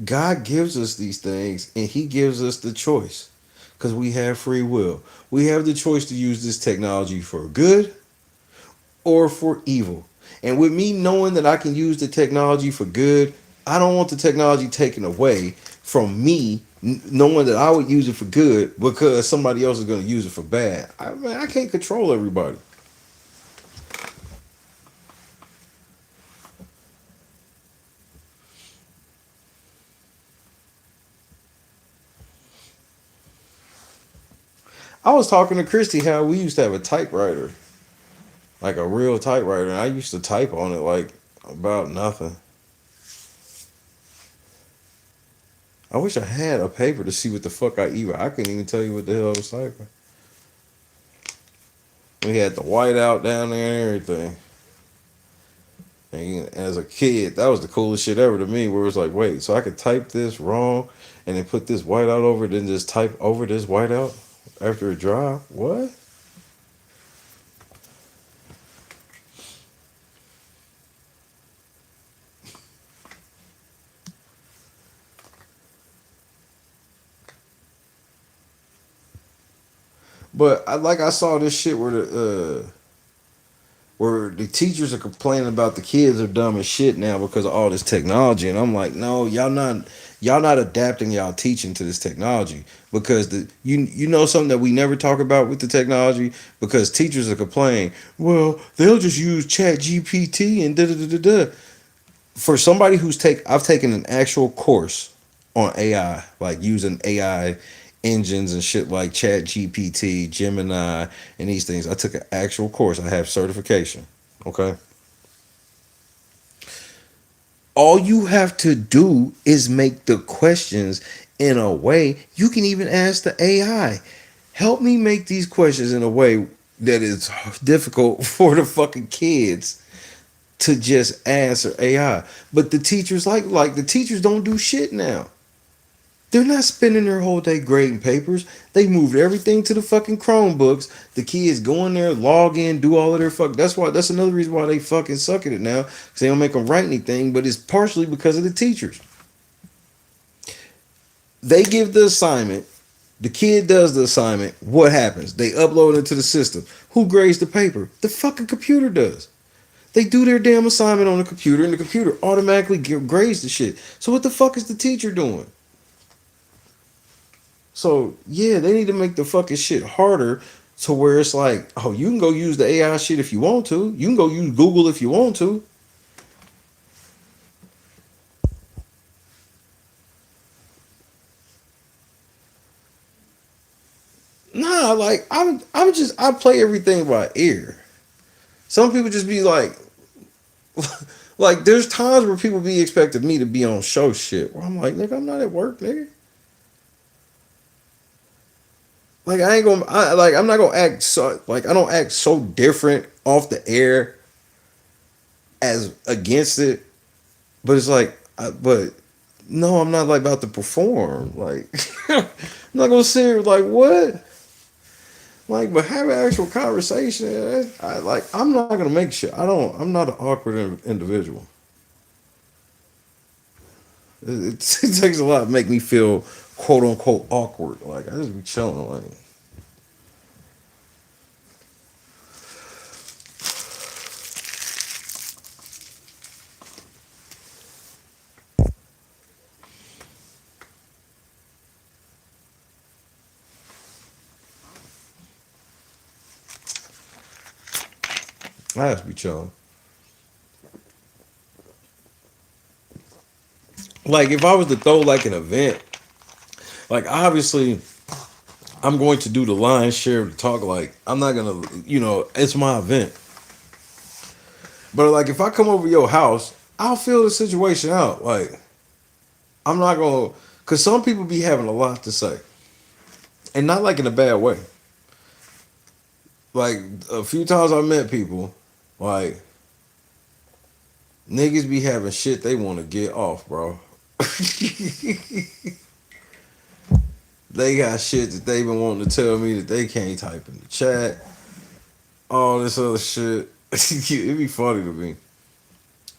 God gives us these things, and He gives us the choice because we have free will. We have the choice to use this technology for good or for evil. And with me knowing that I can use the technology for good, I don't want the technology taken away from me knowing that I would use it for good because somebody else is going to use it for bad. I can't control everybody. I was talking to Christy how we used to have a typewriter, like a real typewriter, and I used to type on it like about nothing. I wish I had a paper to see what the fuck I couldn't even tell you what the hell I was typing. We had the whiteout down there and everything. And as a kid, that was the coolest shit ever to me. Where it was like, wait, so I could type this wrong and then put this whiteout over it, then just type over this whiteout after it dry? What? But I saw this shit where the teachers are complaining about the kids are dumb as shit now because of all this technology, and I'm like, no, y'all not adapting y'all teaching to this technology because you know something that we never talk about with the technology because teachers are complaining, well, they'll just use Chat GPT and da da da da da. For somebody I've taken an actual course on AI, like using AI engines and shit like Chat GPT, Gemini, and these things. I took an actual course. I have certification. Okay. All you have to do is make the questions in a way you can even ask the AI. Help me make these questions in a way that is difficult for the fucking kids to just answer AI. But the teachers like the teachers don't do shit now. They're not spending their whole day grading papers. They moved everything to the fucking Chromebooks. The kids go in there, log in, do all of their fuck. That's another reason why they fucking suck at it now. Because they don't make them write anything, but it's partially because of the teachers. They give the assignment. The kid does the assignment. What happens? They upload it to the system. Who grades the paper? The fucking computer does. They do their damn assignment on the computer, and the computer automatically grades the shit. So what the fuck is the teacher doing? So yeah, they need to make the fucking shit harder to where it's like, oh, you can go use the AI shit if you want to. You can go use Google if you want to. Nah, like I play everything by ear. Some people just be like like there's times where people be expecting me to be on show shit where I'm like, nigga, I'm not at work, nigga. Like I'm not gonna act so like I don't act so different off the air as against it, but it's like, but no, I'm not like about to perform. Like I'm not gonna sit here like what, like, but have an actual conversation. I'm not gonna make shit. I'm not an awkward individual. It takes a lot to make me feel quote unquote awkward. Like I just be chilling. I just be chilling. Like if I was to throw like an event, like obviously I'm going to do the lion's share of the talk. Like I'm not gonna, it's my event. But like if I come over your house, I'll feel the situation out. Like I'm not gonna, cause some people be having a lot to say, and not like in a bad way. Like a few times I met people, like niggas be having shit they want to get off, bro. They got shit that they been wanting to tell me that they can't type in the chat. All this other shit. It be funny to me.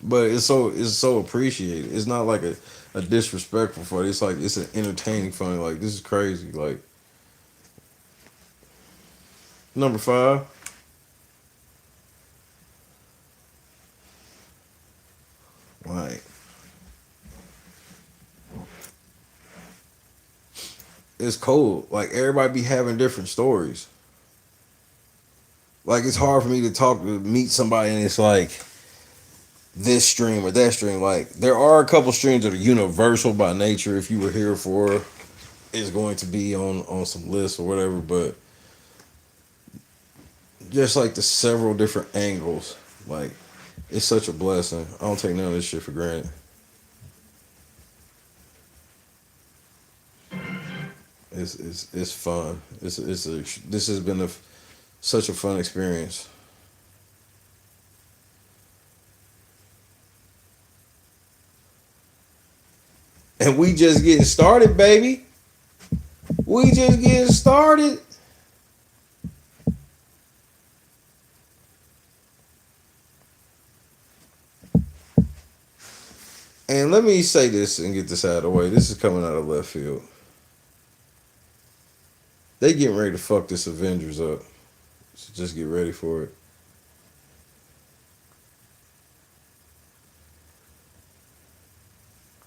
But it's so appreciated. It's not like a disrespectful funny. It's like it's an entertaining funny. Like this is crazy. Like number 5. Like it's cold. Like everybody be having different stories. Like it's hard for me to meet somebody and it's like this stream or that stream. Like there are a couple streams that are universal by nature. If you were here for, it's going to be on some lists or whatever. But just like the several different angles. Like it's such a blessing. I don't take none of this shit for granted. It's fun. This has been such a fun experience. And we just getting started, baby. We just getting started. And let me say this and get this out of the way. This is coming out of left field. They getting ready to fuck this Avengers up. So just get ready for it.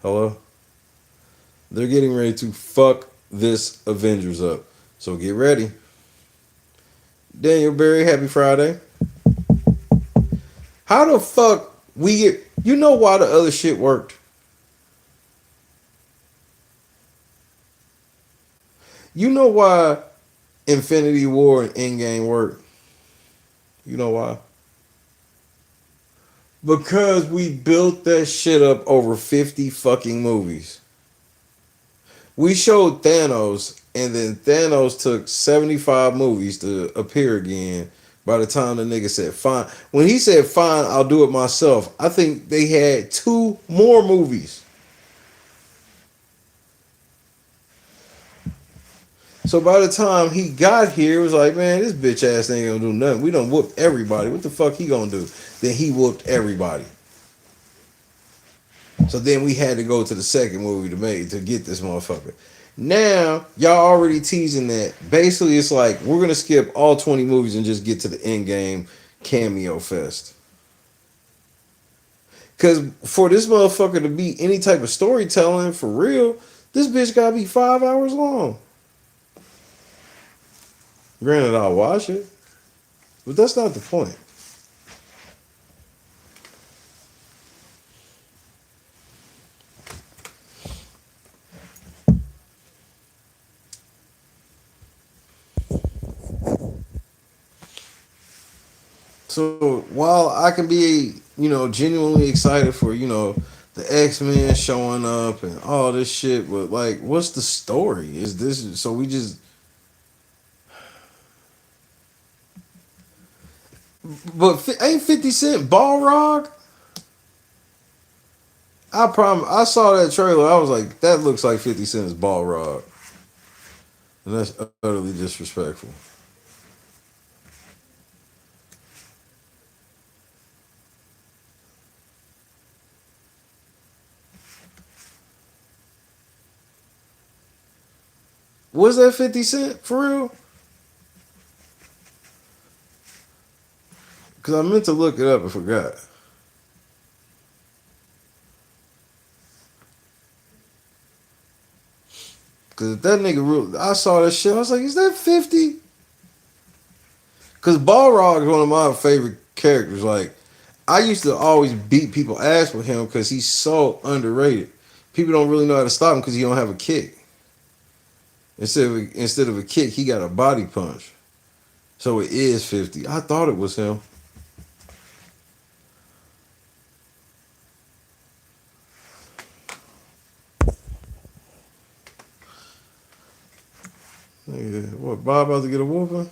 Hello? They're getting ready to fuck this Avengers up. So get ready. Daniel Berry, happy Friday. How the fuck we get... You know why the other shit worked? You know why Infinity War and Endgame worked? You know why? Because we built that shit up over 50 fucking movies. We showed Thanos, and then Thanos took 75 movies to appear again by the time the nigga said, fine. When he said, fine, I'll do it myself, I think they had 2 more movies. So by the time he got here, it was like, man, this bitch ass ain't gonna do nothing. We done whooped everybody. What the fuck he gonna do? Then he whooped everybody. So then we had to go to the second movie to get this motherfucker. Now, y'all already teasing that. Basically, it's like, we're gonna skip all 20 movies and just get to the Endgame cameo fest. Because for this motherfucker to be any type of storytelling, for real, this bitch gotta be 5 hours long. Granted, I'll watch it, but that's not the point. So while I can be, genuinely excited for, the X-Men showing up and all this shit, but like, what's the story? Is this so we just... But ain't 50 Cent Balrog? I promise. I saw that trailer. I was like, that looks like 50 Cent's Balrog. And that's utterly disrespectful. Was that 50 Cent for real? Because I meant to look it up and forgot. Because that nigga, I saw that shit. I was like, is that 50? Because Balrog is one of my favorite characters. Like, I used to always beat people's ass with him because he's so underrated. People don't really know how to stop him because he don't have a kick. Instead of a kick, he got a body punch. So it is 50. I thought it was him. Nigga, what, Bob about to get a whooping?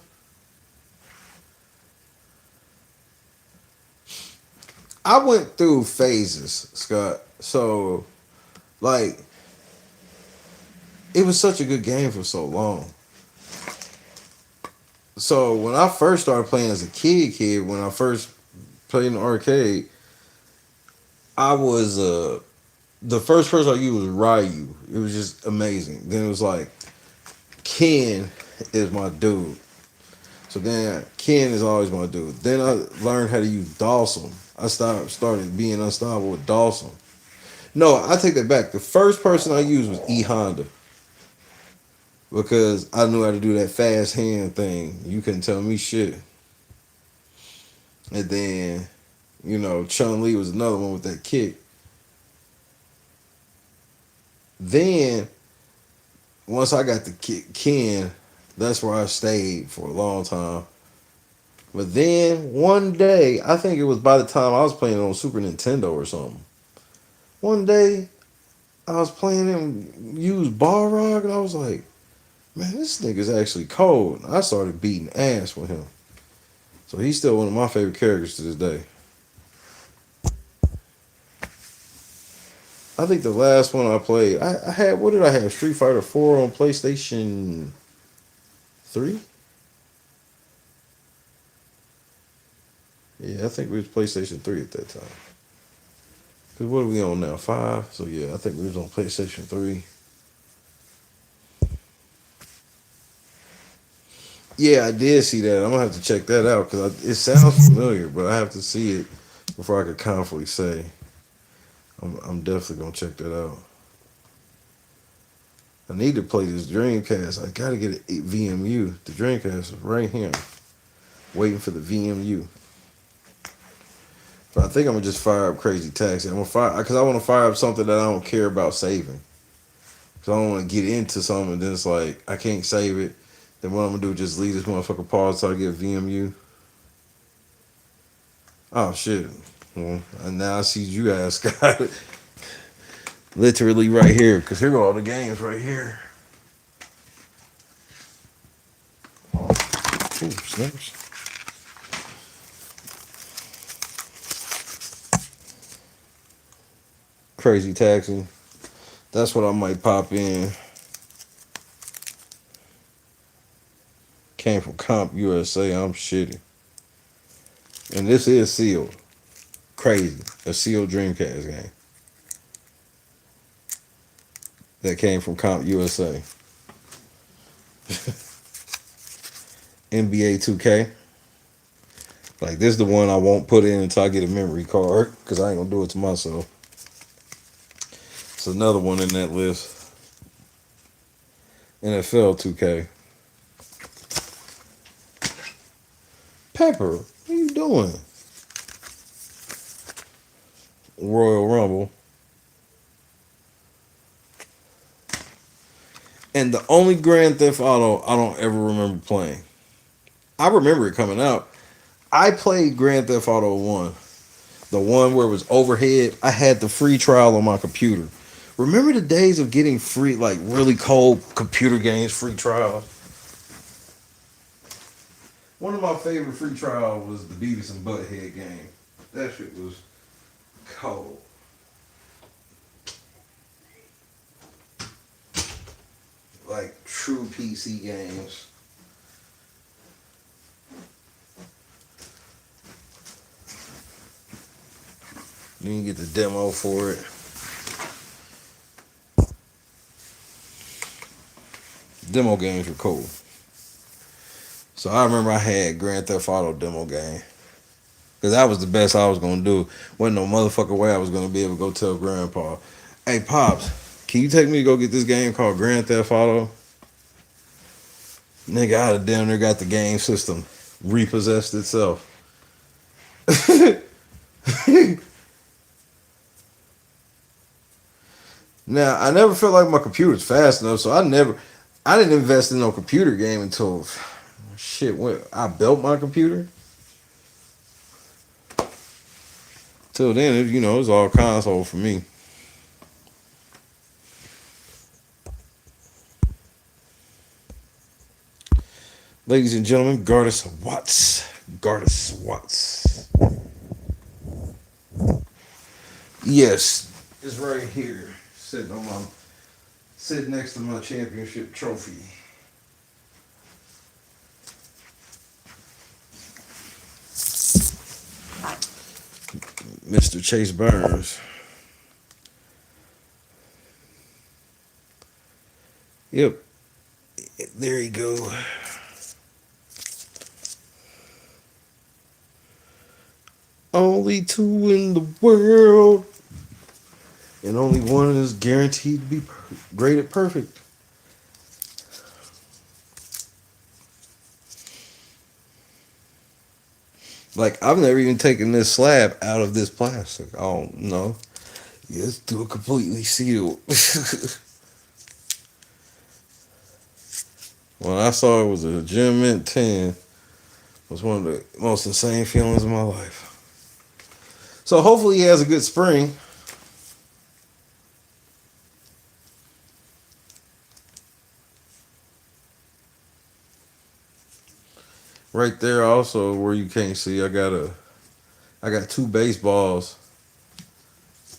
I went through phases, Scott. So, like, it was such a good game for so long. So when I first started playing as a kid, when I first played in the arcade, I was the first person I used was Ryu. It was just amazing. Then it was like Ken is my dude. So then Ken is always my dude. Then I learned how to use Dawson. I started being unstoppable with Dawson. No, I take that back. The first person I used was E Honda. Because I knew how to do that fast hand thing. You couldn't tell me shit. And then, Chun-Li was another one with that kick. Then, once I got the Ken, that's where I stayed for a long time. But then one day, I think it was by the time I was playing on Super Nintendo or something. One day, I was playing him use Balrog, and I was like, man, this nigga's actually cold. And I started beating ass with him. So he's still one of my favorite characters to this day. I think the last one I played, I had, what did I have? Street Fighter 4 on PlayStation 3? Yeah, I think we was PlayStation 3 at that time. Because what are we on now? 5? So yeah, I think we was on PlayStation 3. Yeah, I did see that. I'm going to have to check that out because it sounds familiar, but I have to see it before I could confidently say. I'm definitely going to check that out. I need to play this Dreamcast. I got to get a VMU. The Dreamcast is right here. Waiting for the VMU. But I think I'm going to just fire up Crazy Taxi. I'm going to fire, because I want to fire up something that I don't care about saving. Because I don't want to get into something and then it's like, I can't save it. Then what I'm going to do is just leave this motherfucker pause until I get VMU. Oh, shit. Well, and now I see you guys got it. Literally right here. Because here go all the games right here. Ooh, snaps. Crazy Taxi. That's what I might pop in. Came from Comp USA. I'm shitty. And this is sealed. Crazy. A sealed Dreamcast game. That came from Comp USA. NBA 2K. Like, this is the one I won't put in until I get a memory card. Because I ain't going to do it to myself. It's another one in that list. NFL 2K. Pepper, what are you doing? Royal Rumble. And the only Grand Theft Auto I don't ever remember playing. I remember it coming out. I played Grand Theft Auto 1. The one where it was overhead. I had the free trial on my computer. Remember the days of getting free, like really cold computer games, free trials? One of my favorite free trials was the Beavis and Butthead game. That shit was cold. Like true PC games. You can get the demo for it. Demo games were cool. So I remember I had Grand Theft Auto demo game. Because that was the best I was going to do. Wasn't no motherfucking way I was going to be able to go tell Grandpa, hey, Pops, can you take me to go get this game called Grand Theft Auto? Nigga, I'd have damn near got the game system repossessed itself. Now, I never felt like my computer was fast enough, so I didn't invest in no computer game until, shit, when I built my computer. Till then, it was all console for me. Ladies and gentlemen, Gardas Watts. Gardas Watts. Yes, it's right here. Sitting next to my championship trophy. Mr. Chase Burns. Yep. There you go. Only two in the world. And only one is guaranteed to be graded perfect. Like, I've never even taken this slab out of this plastic. I don't know. Yeah, let's do it completely sealed. When I saw it was a Gem Mint 10, was one of the most insane feelings of my life. So hopefully he has a good spring. Right there also where you can't see, I got two baseballs,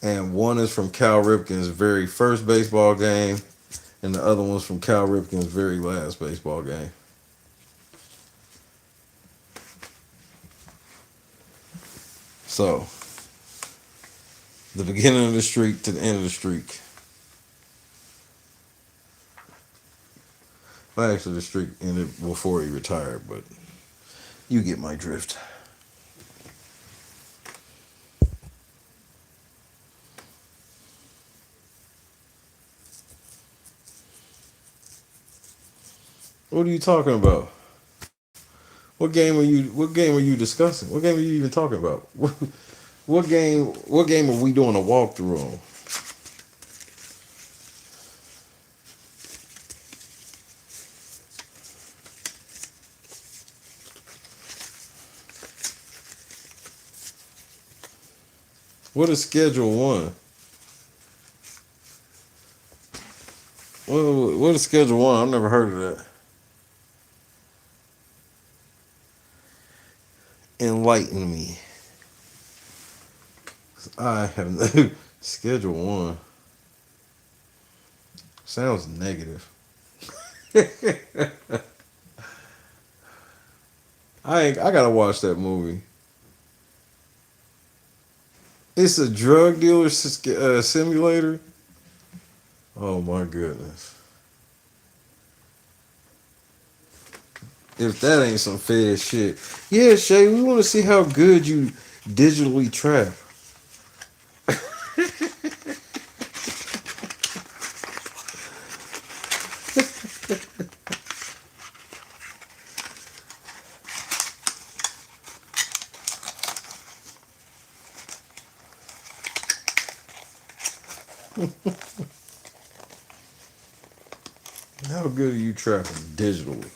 and one is from Cal Ripken's very first baseball game, and the other one's from Cal Ripken's very last baseball game. So, the beginning of the streak to the end of the streak. Well, actually, the streak ended before he retired, but you get my drift. What are you talking about? What game are you discussing? What game are you even talking about? What game are we doing a walkthrough on? What is Schedule 1? What is Schedule 1? I've never heard of that. Enlighten me. I have no Schedule 1. Sounds negative. I gotta watch that movie. It's a drug dealer simulator. Oh my goodness. If that ain't some fed shit. Yeah, Shay, we want to see how good you digitally trap. How good are you trapping digitally?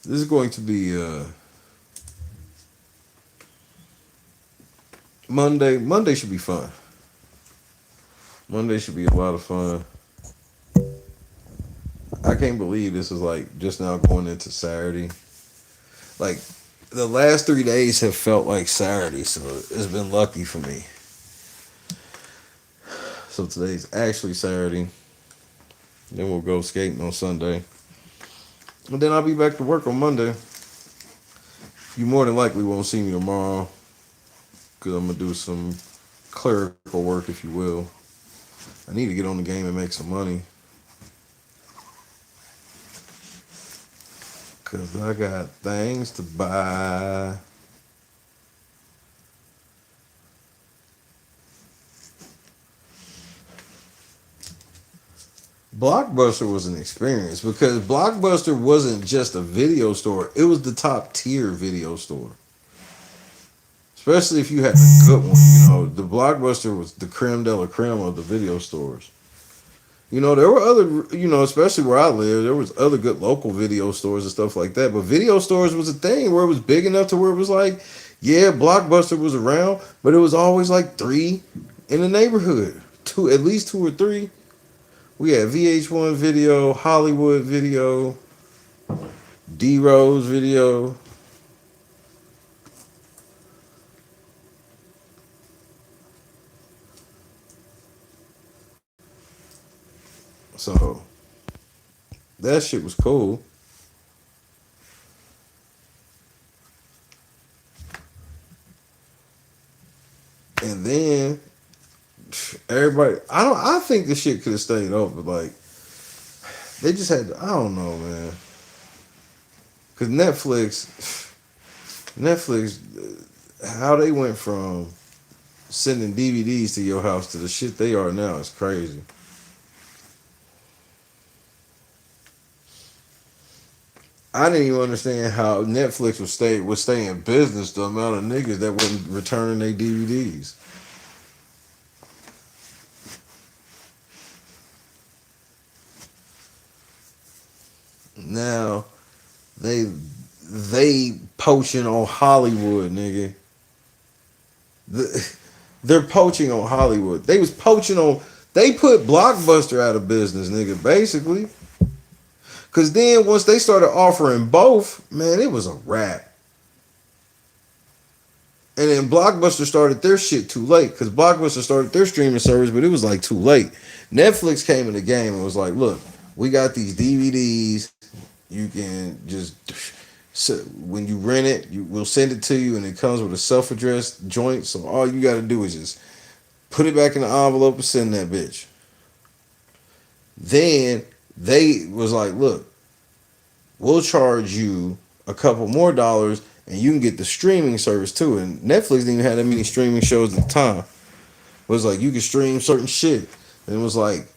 This is going to be Monday. Monday should be fun. Monday should be a lot of fun. I can't believe this is like just now going into Saturday. Like the last 3 days have felt like Saturday, so it's been lucky for me. So today's actually Saturday. Then we'll go skating on Sunday. And then I'll be back to work on Monday. You more than likely won't see me tomorrow, because I'm going to do some clerical work, if you will. I need to get on the game and make some money, because I got things to buy. Blockbuster was an experience, because Blockbuster wasn't just a video store. It was the top tier video store. Especially if you had a good one. You know, the Blockbuster was the creme de la creme of the video stores. You know, there were other, you know, especially where I live, there was other good local video stores and stuff like that. But video stores was a thing where it was big enough to where it was like, yeah, Blockbuster was around, but it was always like 3 in the neighborhood. At least 2 or 3. We had VH1 Video, Hollywood Video, D-Rose Video. So that shit was cool. And then everybody, I think the shit could have stayed open. Like, they just had to, I don't know, man. Because Netflix, how they went from sending DVDs to your house to the shit they are now is crazy. I didn't even understand how Netflix would stay in business. The amount of niggas that wasn't returning their DVDs. Now they they poaching on Hollywood, nigga. They're poaching on Hollywood. They was poaching on. They put Blockbuster out of business, nigga. Basically, because then once they started offering both, man, it was a wrap. And then Blockbuster started their shit too late because Blockbuster started their streaming service, but it was like too late. Netflix came in the game and was like, "Look, we got these DVDs. You can just so when you rent it, we'll send it to you, and it comes with a self-addressed joint. So all you got to do is just put it back in the envelope and send that bitch." Then they was like, "Look, we'll charge you a couple more dollars, and you can get the streaming service too." And Netflix didn't even have that many streaming shows at the time. It was like you could stream certain shit, and it was like,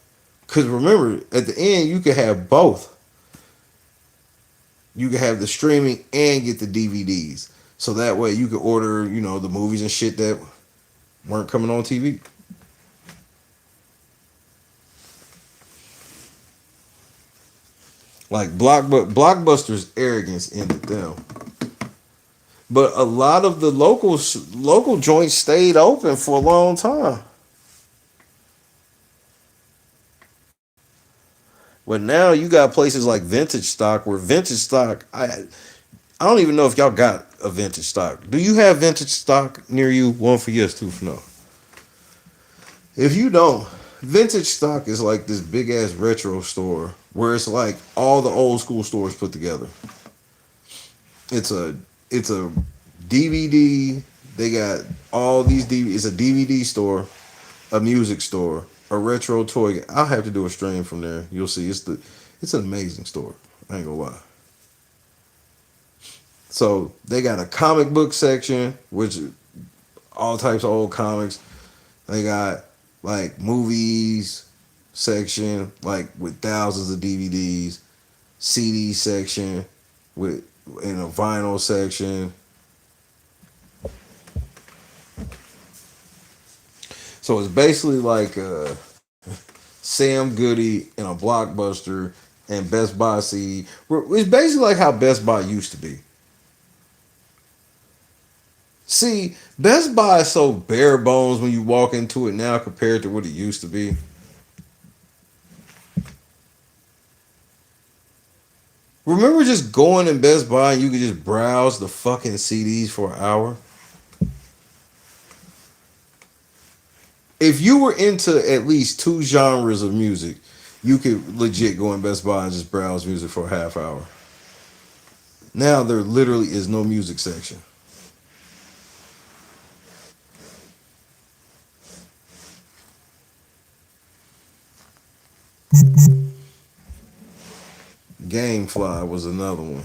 because remember, at the end you could have both. You could have the streaming and get the DVDs, so that way you could order, the movies and shit that weren't coming on TV. Like Blockbuster's arrogance ended them. But a lot of the local joints stayed open for a long time. But now you got places like Vintage Stock, where Vintage Stock, I don't even know if y'all got a Vintage Stock. Do you have Vintage Stock near you? One for yes, two for no. If you don't, Vintage Stock is like this big ass retro store where it's like all the old school stores put together. It's a DVD. They got all these DVD. It's a DVD store, a music store, a retro toy. I'll have to do a stream from there. You'll see. It's an amazing store. I ain't gonna lie. So they got a comic book section, which all types of old comics. They got like movies section, like with thousands of DVDs, CD section with in a vinyl section. So it's basically like Sam Goody and a Blockbuster and Best Buy CD. It's basically like how Best Buy used to be. See, Best Buy is so bare bones when you walk into it now compared to what it used to be. Remember just going in Best Buy and you could just browse the fucking CDs for an hour? If you were into at least two genres of music, you could legit go in Best Buy and just browse music for a half hour. Now there literally is no music section. Gamefly was another one.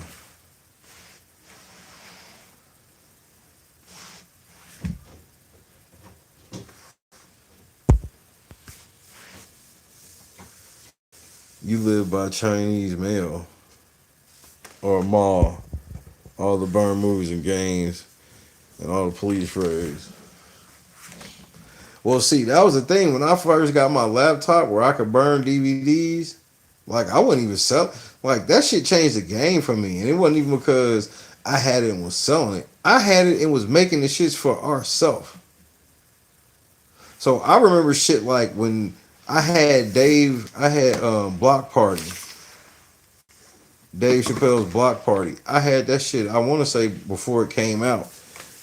You live by Chinese mail or a mall. All the burn movies and games and all the police raids. Well, see, that was the thing. When I first got my laptop where I could burn DVDs, like I wouldn't even sell. Like that shit changed the game for me, and it wasn't even because I had it and was selling it. I had it and was making the shits for ourselves. So I remember shit like when I had Block Party, Dave Chappelle's Block Party. I had that shit. I want to say before it came out,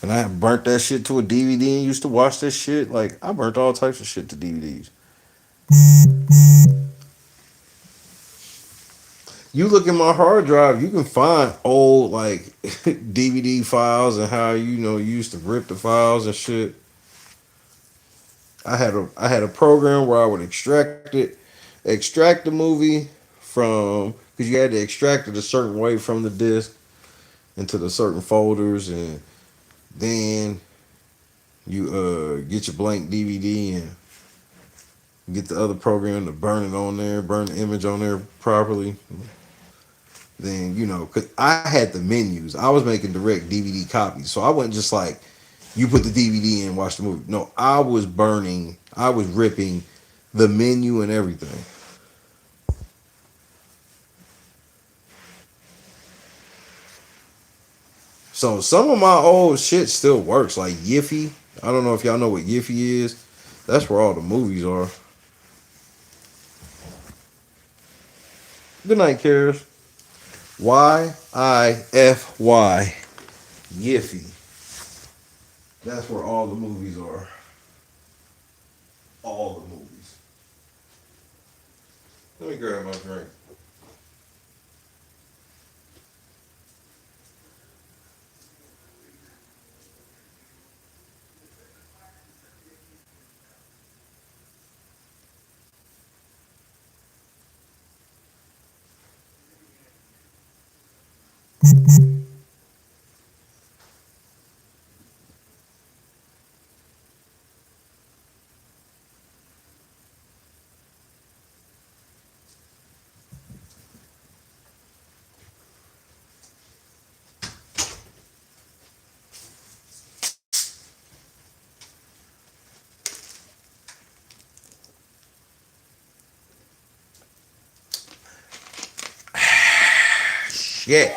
and I burnt that shit to a DVD and used to watch that shit. Like I burnt all types of shit to DVDs. You look in my hard drive, you can find old like DVD files and how you used to rip the files and shit. I had a program where I would extract the movie from because you had to extract it a certain way from the disc into the certain folders, and then you get your blank DVD and get the other program to burn it on there, burn the image on there properly. then you know, cause I had the menus. I was making direct DVD copies, so I wasn't just like you put the DVD in, watch the movie. No, I was burning, I was ripping the menu and everything. So some of my old shit still works, like Yiffy. I don't know if y'all know what Yiffy is. That's where all the movies are. Good night, Karis. Yify. Yiffy. That's where all the movies are. All the movies. Let me grab my drink. Shit.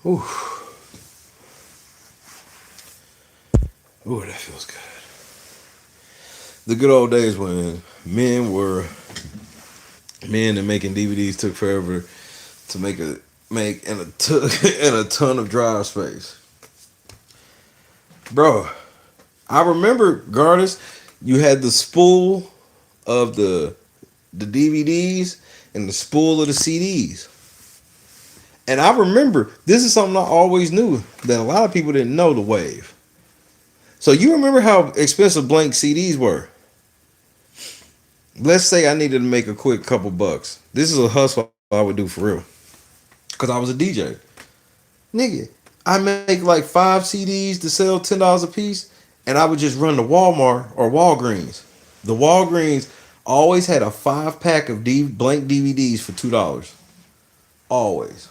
Ooh. Ooh, that feels good. The good old days when men and making DVDs took forever to make and it took and a ton of drive space. Bro, I remember Gardas, you had the spool of the DVDs and the spool of the CDs. And I remember this is something I always knew that a lot of people didn't know the wave. So you remember how expensive blank CDs were? Let's say I needed to make a quick couple bucks. This is a hustle I would do for real. Cause I was a DJ. Nigga, I make like 5 CDs to sell $10 a piece, and I would just run to Walmart or Walgreens. The Walgreens always had a 5 pack of blank DVDs for $2. Always.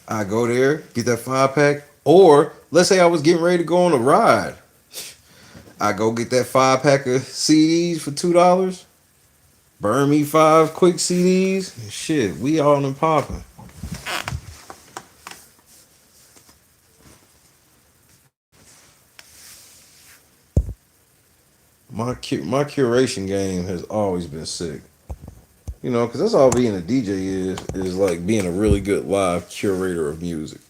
I go there, get that 5 pack, or let's say I was getting ready to go on a ride. I go get that 5 pack of CDs for $2. Burn me 5 quick CDs. Shit, we all in popping. My curation game has always been sick. You know, because that's all being a DJ is like being a really good live curator of music.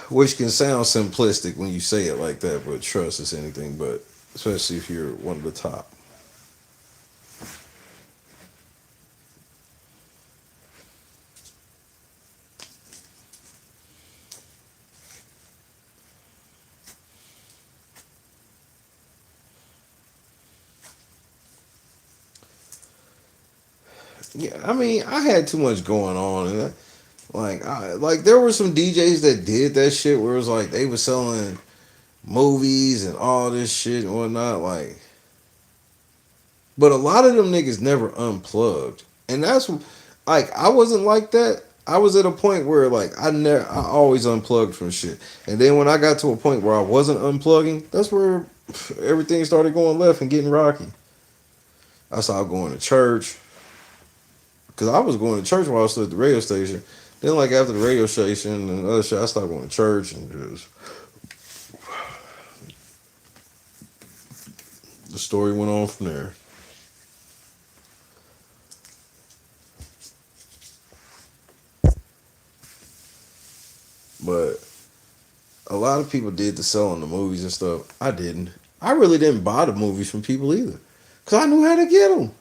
Which can sound simplistic when you say it like that, but trust it's anything but, especially if you're one of the top. Yeah, I mean, I had too much going on, and like there were some DJs that did that shit where it was like they were selling movies and all this shit and whatnot, like. But a lot of them niggas never unplugged, and that's like I wasn't like that. I was at a point where like I always unplugged from shit, and then when I got to a point where I wasn't unplugging, that's where everything started going left and getting rocky. I started going to church. Cause I was going to church while I was still at the radio station. Then, like after the radio station and other shit, I started going to church and just the story went on from there. But a lot of people did the selling the movies and stuff. I didn't. I really didn't buy the movies from people either, cause I knew how to get them.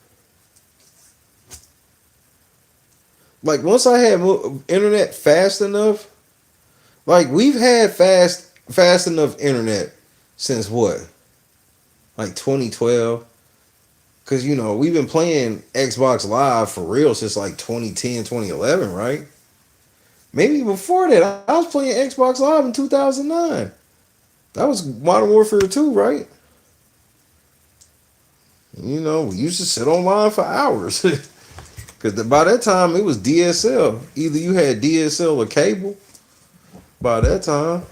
Like once I had internet fast enough, like we've had fast enough internet since what? Like 2012. Cause you know, we've been playing Xbox Live for real since like 2010, 2011, right? Maybe before that. I was playing Xbox Live in 2009. That was Modern Warfare 2, right? You know, we used to sit online for hours. Because by that time, it was DSL. Either you had DSL or cable. By that time,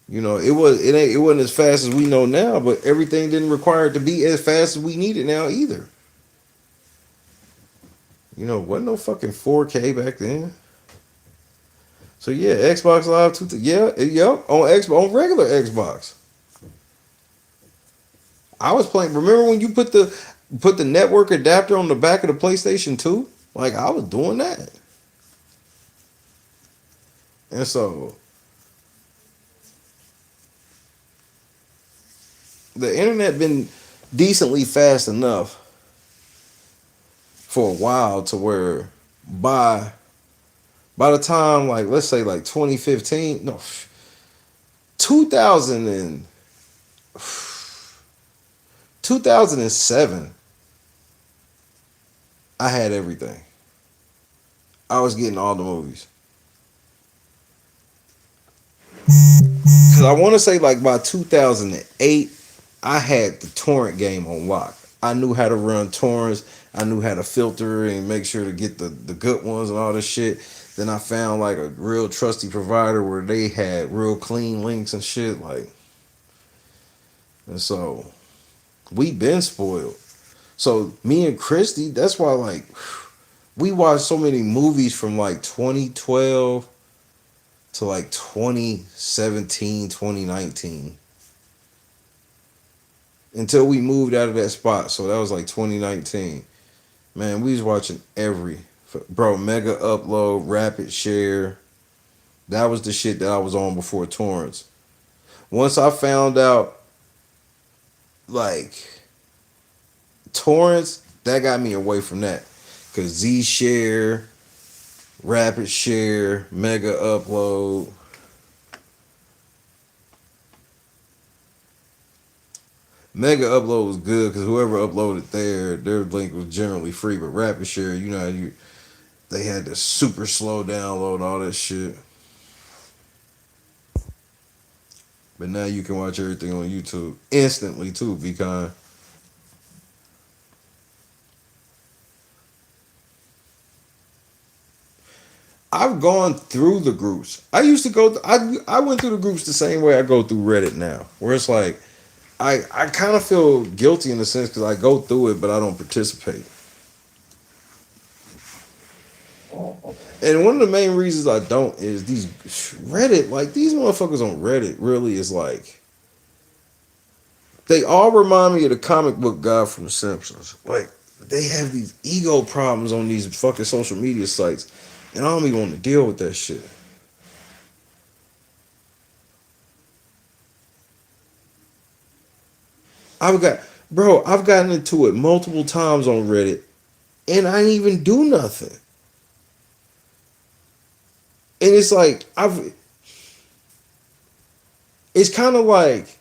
you know, it wasn't as fast as we know now, but everything didn't require it to be as fast as we need it now either. You know, wasn't no fucking 4K back then. So yeah, Xbox Live, on regular Xbox. I was playing. Remember when you put the network adapter on the back of the PlayStation 2? Like I was doing that. And so the internet been decently fast enough for a while to where by the time, like, let's say like 2015, no, 2000 and 2007, I had everything. I was getting all the movies. Because I want to say like by 2008, I had the torrent game on lock. I knew how to run torrents. I knew how to filter and make sure to get the good ones and all this shit. Then I found like a real trusty provider where they had real clean links and shit. Like, and so we been spoiled. So me and Christy, that's why like we watched so many movies from like 2012 to like 2017, 2019. Until we moved out of that spot. So that was like 2019. Man, we was watching Mega Upload, Rapid Share. That was the shit that I was on before torrents. Once I found out, like, torrents, that got me away from that. Because Z Share, Rapid Share, Mega Upload. Mega Upload was good because whoever uploaded their link was generally free. But Rapid Share, you know, they had to super slow download all that shit. But now you can watch everything on YouTube instantly too. Be kind. I've gone through the groups. I used to go. I went through the groups the same way I go through Reddit now, where it's like I kind of feel guilty in a sense because I go through it, but I don't participate. And one of the main reasons I don't is these Reddit, like these motherfuckers on Reddit really is like, they all remind me of the comic book guy from The Simpsons. Like, they have these ego problems on these fucking social media sites, and I don't even want to deal with that shit. I've gotten into it multiple times on Reddit, and I didn't even do nothing. And it's like, it's kind of like,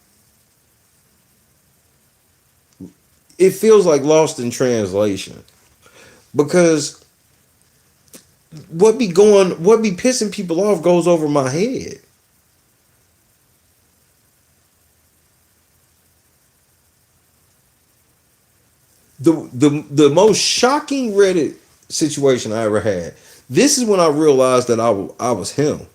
it feels like lost in translation. Because what be pissing people off goes over my head. The most shocking Reddit situation I ever had. This is when I realized that I was him.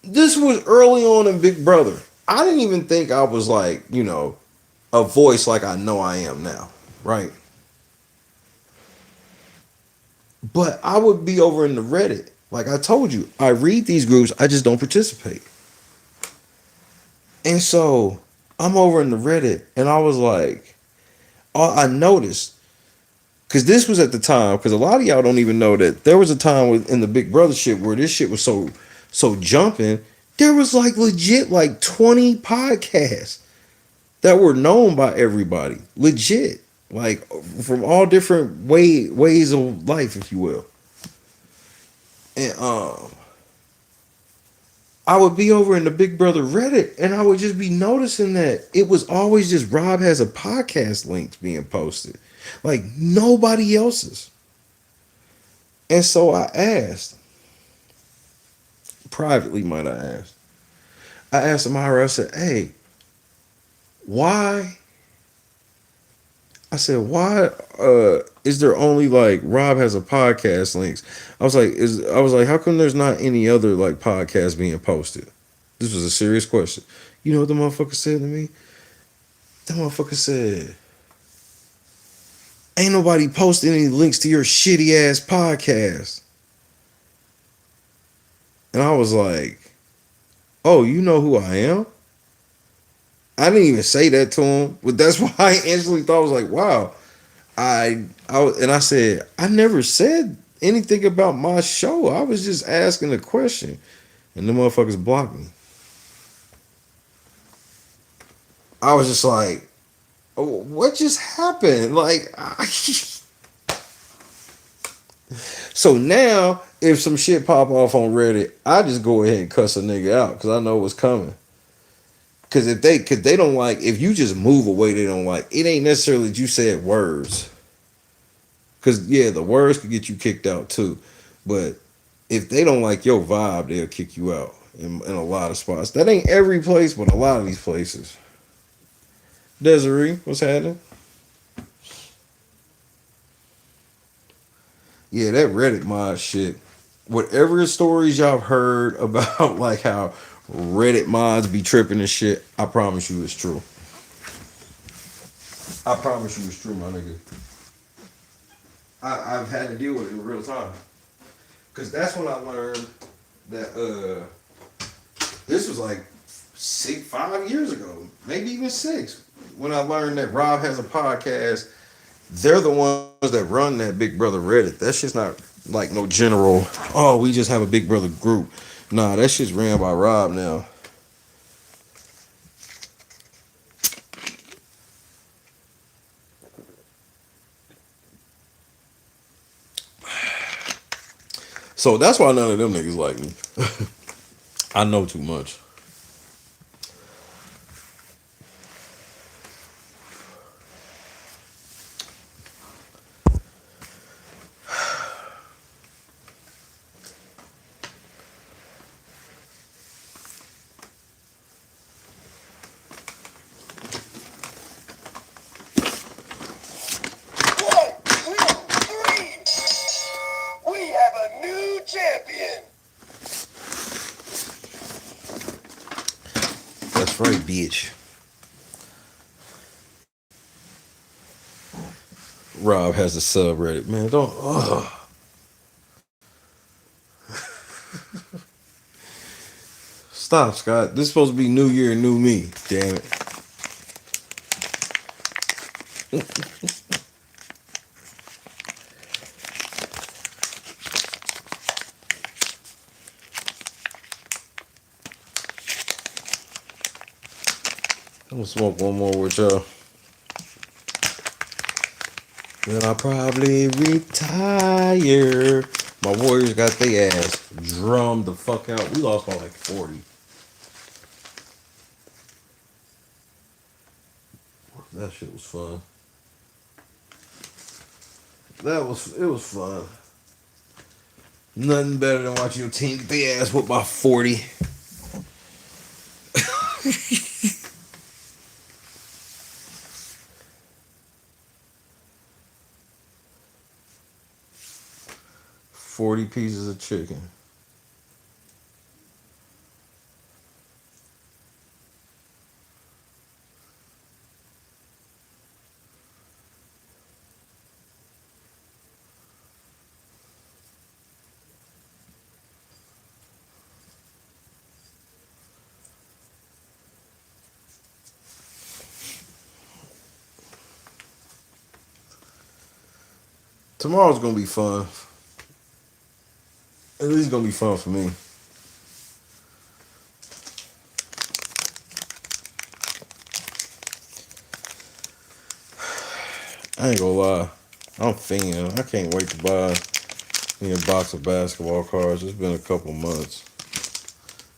This was early on in Big Brother. I didn't even think I was like, you know, a voice like I know I am now, right? But I would be over in the Reddit. Like I told you, I read these groups, I just don't participate. And so I'm over in the Reddit, and I was like, I noticed, because this was at the time, because a lot of y'all don't even know that there was a time in the Big Brother shit where this shit was so jumping. There was like legit like 20 podcasts that were known by everybody, legit, like from all different ways of life, if you will. And I would be over in the Big Brother Reddit, and I would just be noticing that it was always just Rob has a podcast links being posted, like nobody else's. And so I asked, privately might I ask, I asked Amira, I said, hey, why? I said, why is there only like Rob has a podcast links? I was like, how come there's not any other like podcasts being posted? This was a serious question. You know what the motherfucker said to me? The motherfucker said, ain't nobody posting any links to your shitty ass podcast. And I was like, oh, you know who I am? I didn't even say that to him, but that's why I instantly thought, I was like, wow. And I said, I never said anything about my show. I was just asking a question. And the motherfuckers blocked me. I was just like, oh, what just happened? Like, so now if some shit pop off on Reddit, I just go ahead and cuss a nigga out because I know what's coming. Cause they don't like, if you just move away, they don't like. It ain't necessarily that you said words. Cause yeah, the words could get you kicked out too. But if they don't like your vibe, they'll kick you out in a lot of spots. That ain't every place, but a lot of these places. Desiree, what's happening? Yeah, that Reddit mod shit. Whatever stories y'all heard about like how Reddit mods be tripping and shit, I promise you it's true. I promise you it's true, my nigga. I've had to deal with it in real time. Cause that's when I learned that this was like 5 years ago, maybe even 6. When I learned that Rob has a podcast, they're the ones that run that Big Brother Reddit. That shit's not like no general, oh, we just have a Big Brother group. Nah, that shit's ran by Rob now. So that's why none of them niggas like me. I know too much. We have a new champion. That's right, bitch. Rob has a subreddit, man. Don't. Stop, Scott. This is supposed to be New Year, New Me. Damn it. I'm gonna smoke one more with y'all. Then I'll probably retire. My Warriors got their ass drummed the fuck out. We lost by like 40. That shit was fun. It was fun. Nothing better than watching your team get their ass whooped by 40. 40 pieces of chicken. Tomorrow's gonna be fun. At least it's gonna be fun for me. I ain't gonna lie. I'm fiending. I can't wait to buy me a box of basketball cards. It's been a couple months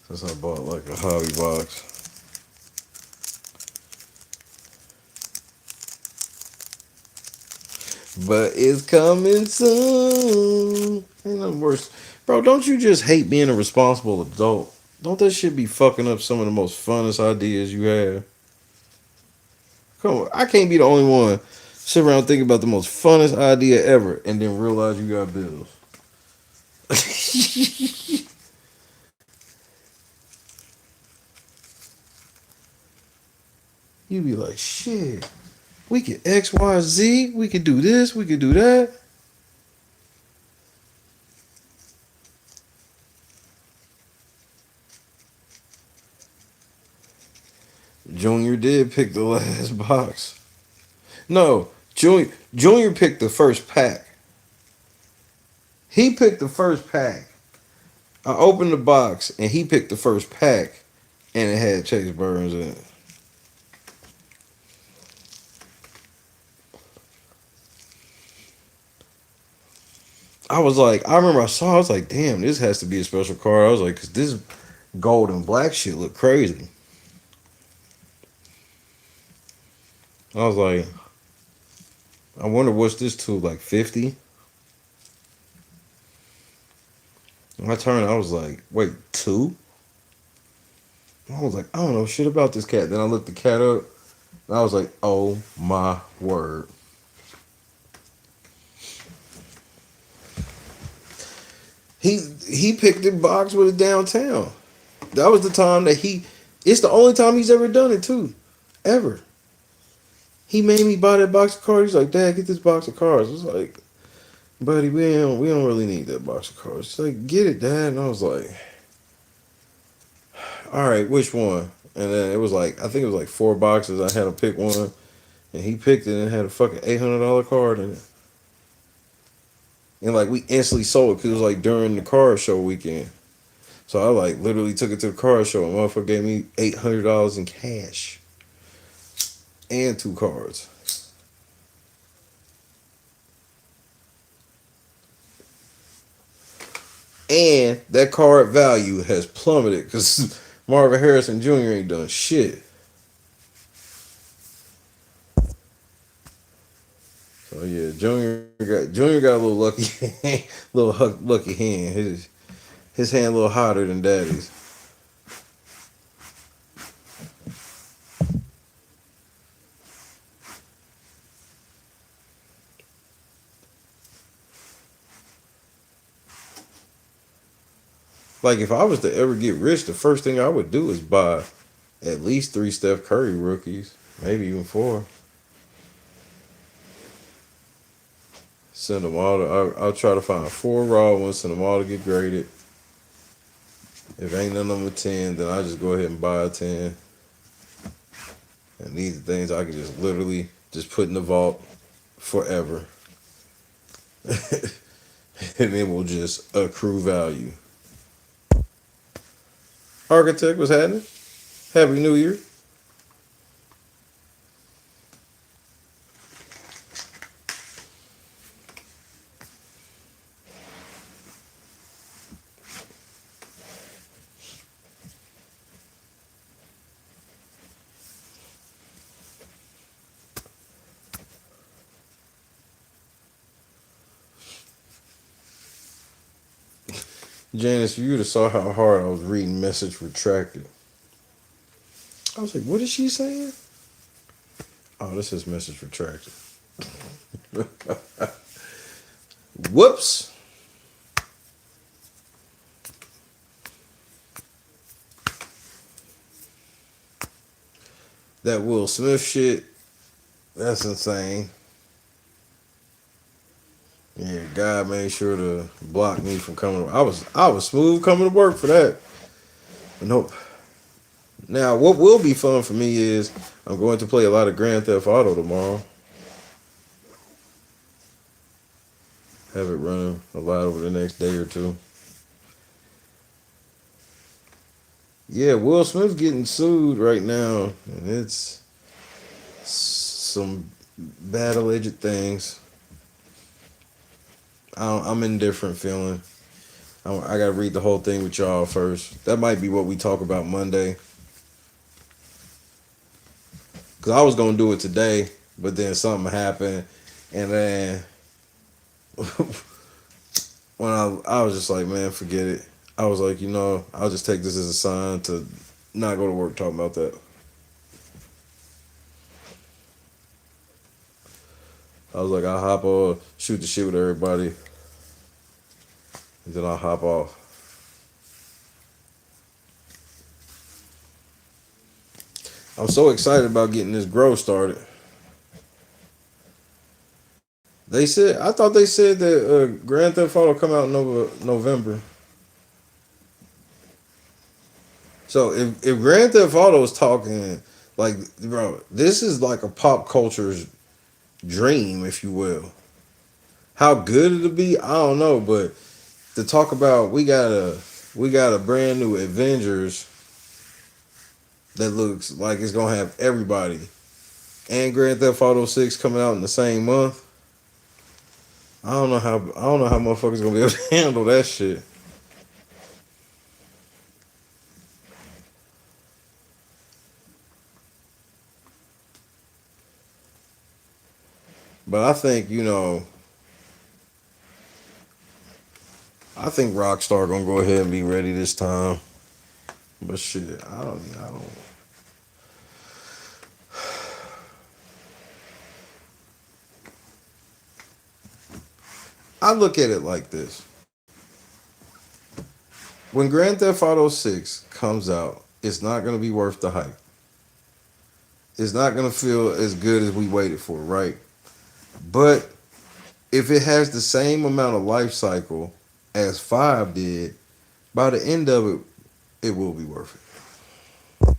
since I bought like a hobby box. But it's coming soon. Ain't nothing worse. Bro, don't you just hate being a responsible adult? Don't that shit be fucking up some of the most funnest ideas you have? Come on, I can't be the only one sit around thinking about the most funnest idea ever and then realize you got bills. You be like, shit, we could X, Y, Z, we could do this, we could do that. Junior did pick the last box. No, Junior picked the first pack. He picked the first pack. I opened the box and he picked the first pack and it had Chase Burns in it. I was like, I remember I was like, damn, this has to be a special card. I was like, because this gold and black shit look crazy. I was like, I wonder what's this to, like 50? When I turned, I was like, wait, 2? I was like, I don't know shit about this cat. Then I looked the cat up and I was like, oh my word. He picked the box with it downtown. That was the time that it's the only time he's ever done it too. Ever. He made me buy that box of cards. He's like, Dad, get this box of cards. I was like, buddy, we don't really need that box of cards. He's like, get it, Dad. And I was like, all right, which one? And then it was like, I think it was like 4 boxes. I had to pick one. And he picked it and had a fucking $800 card in it. And like we instantly sold it because it was like during the car show weekend. So I like literally took it to the car show and motherfucker gave me $800 in cash. And 2 cards. And that card value has plummeted because Marvin Harrison Jr. ain't done shit. So yeah, Junior got a little lucky, lucky hand. His hand a little hotter than Daddy's. Like if I was to ever get rich, the first thing I would do is buy at least 3 Steph Curry rookies, maybe even 4. Send them all to. I'll try to find 4 raw ones. Send them all to get graded. If ain't none of them 10, then I just go ahead and buy a 10. And these are things I can just literally just put in the vault forever, and it will just accrue value. Architect, what's happening? Happy New Year. Janice, if you would have saw how hard I was reading message retracted. I was like, what is she saying? Oh, this is message retracted. Whoops. That Will Smith shit, that's insane. Yeah, God made sure to block me from coming. I was smooth coming to work for that. But nope. Now, what will be fun for me is I'm going to play a lot of Grand Theft Auto tomorrow. Have it running a lot over the next day or 2. Yeah, Will Smith's getting sued right now, and it's some bad alleged things. I'm indifferent feeling. I gotta read the whole thing with y'all first. That might be what we talk about Monday. Cause I was gonna do it today, but then something happened, and then when I was just like, man, forget it. I was like, I'll just take this as a sign to not go to work talking about that. I was like, I'll hop on, shoot the shit with everybody, and then I'll hop off. I'm so excited about getting this grow started. I thought they said that Grand Theft Auto come out in November. So if Grand Theft Auto is talking, like, bro, this is like a pop culture's dream, if you will. How good it'll be, I don't know, but to talk about we got a brand new Avengers that looks like it's gonna have everybody, and Grand Theft Auto 6 coming out in the same month. I don't know how motherfuckers gonna be able to handle that shit. But I think Rockstar gonna go ahead and be ready this time. But shit, I don't. I look at it like this: when Grand Theft Auto 6 comes out, it's not gonna be worth the hype. It's not gonna feel as good as we waited for, right? But if it has the same amount of life cycle as 5 did, by the end of it, it will be worth it.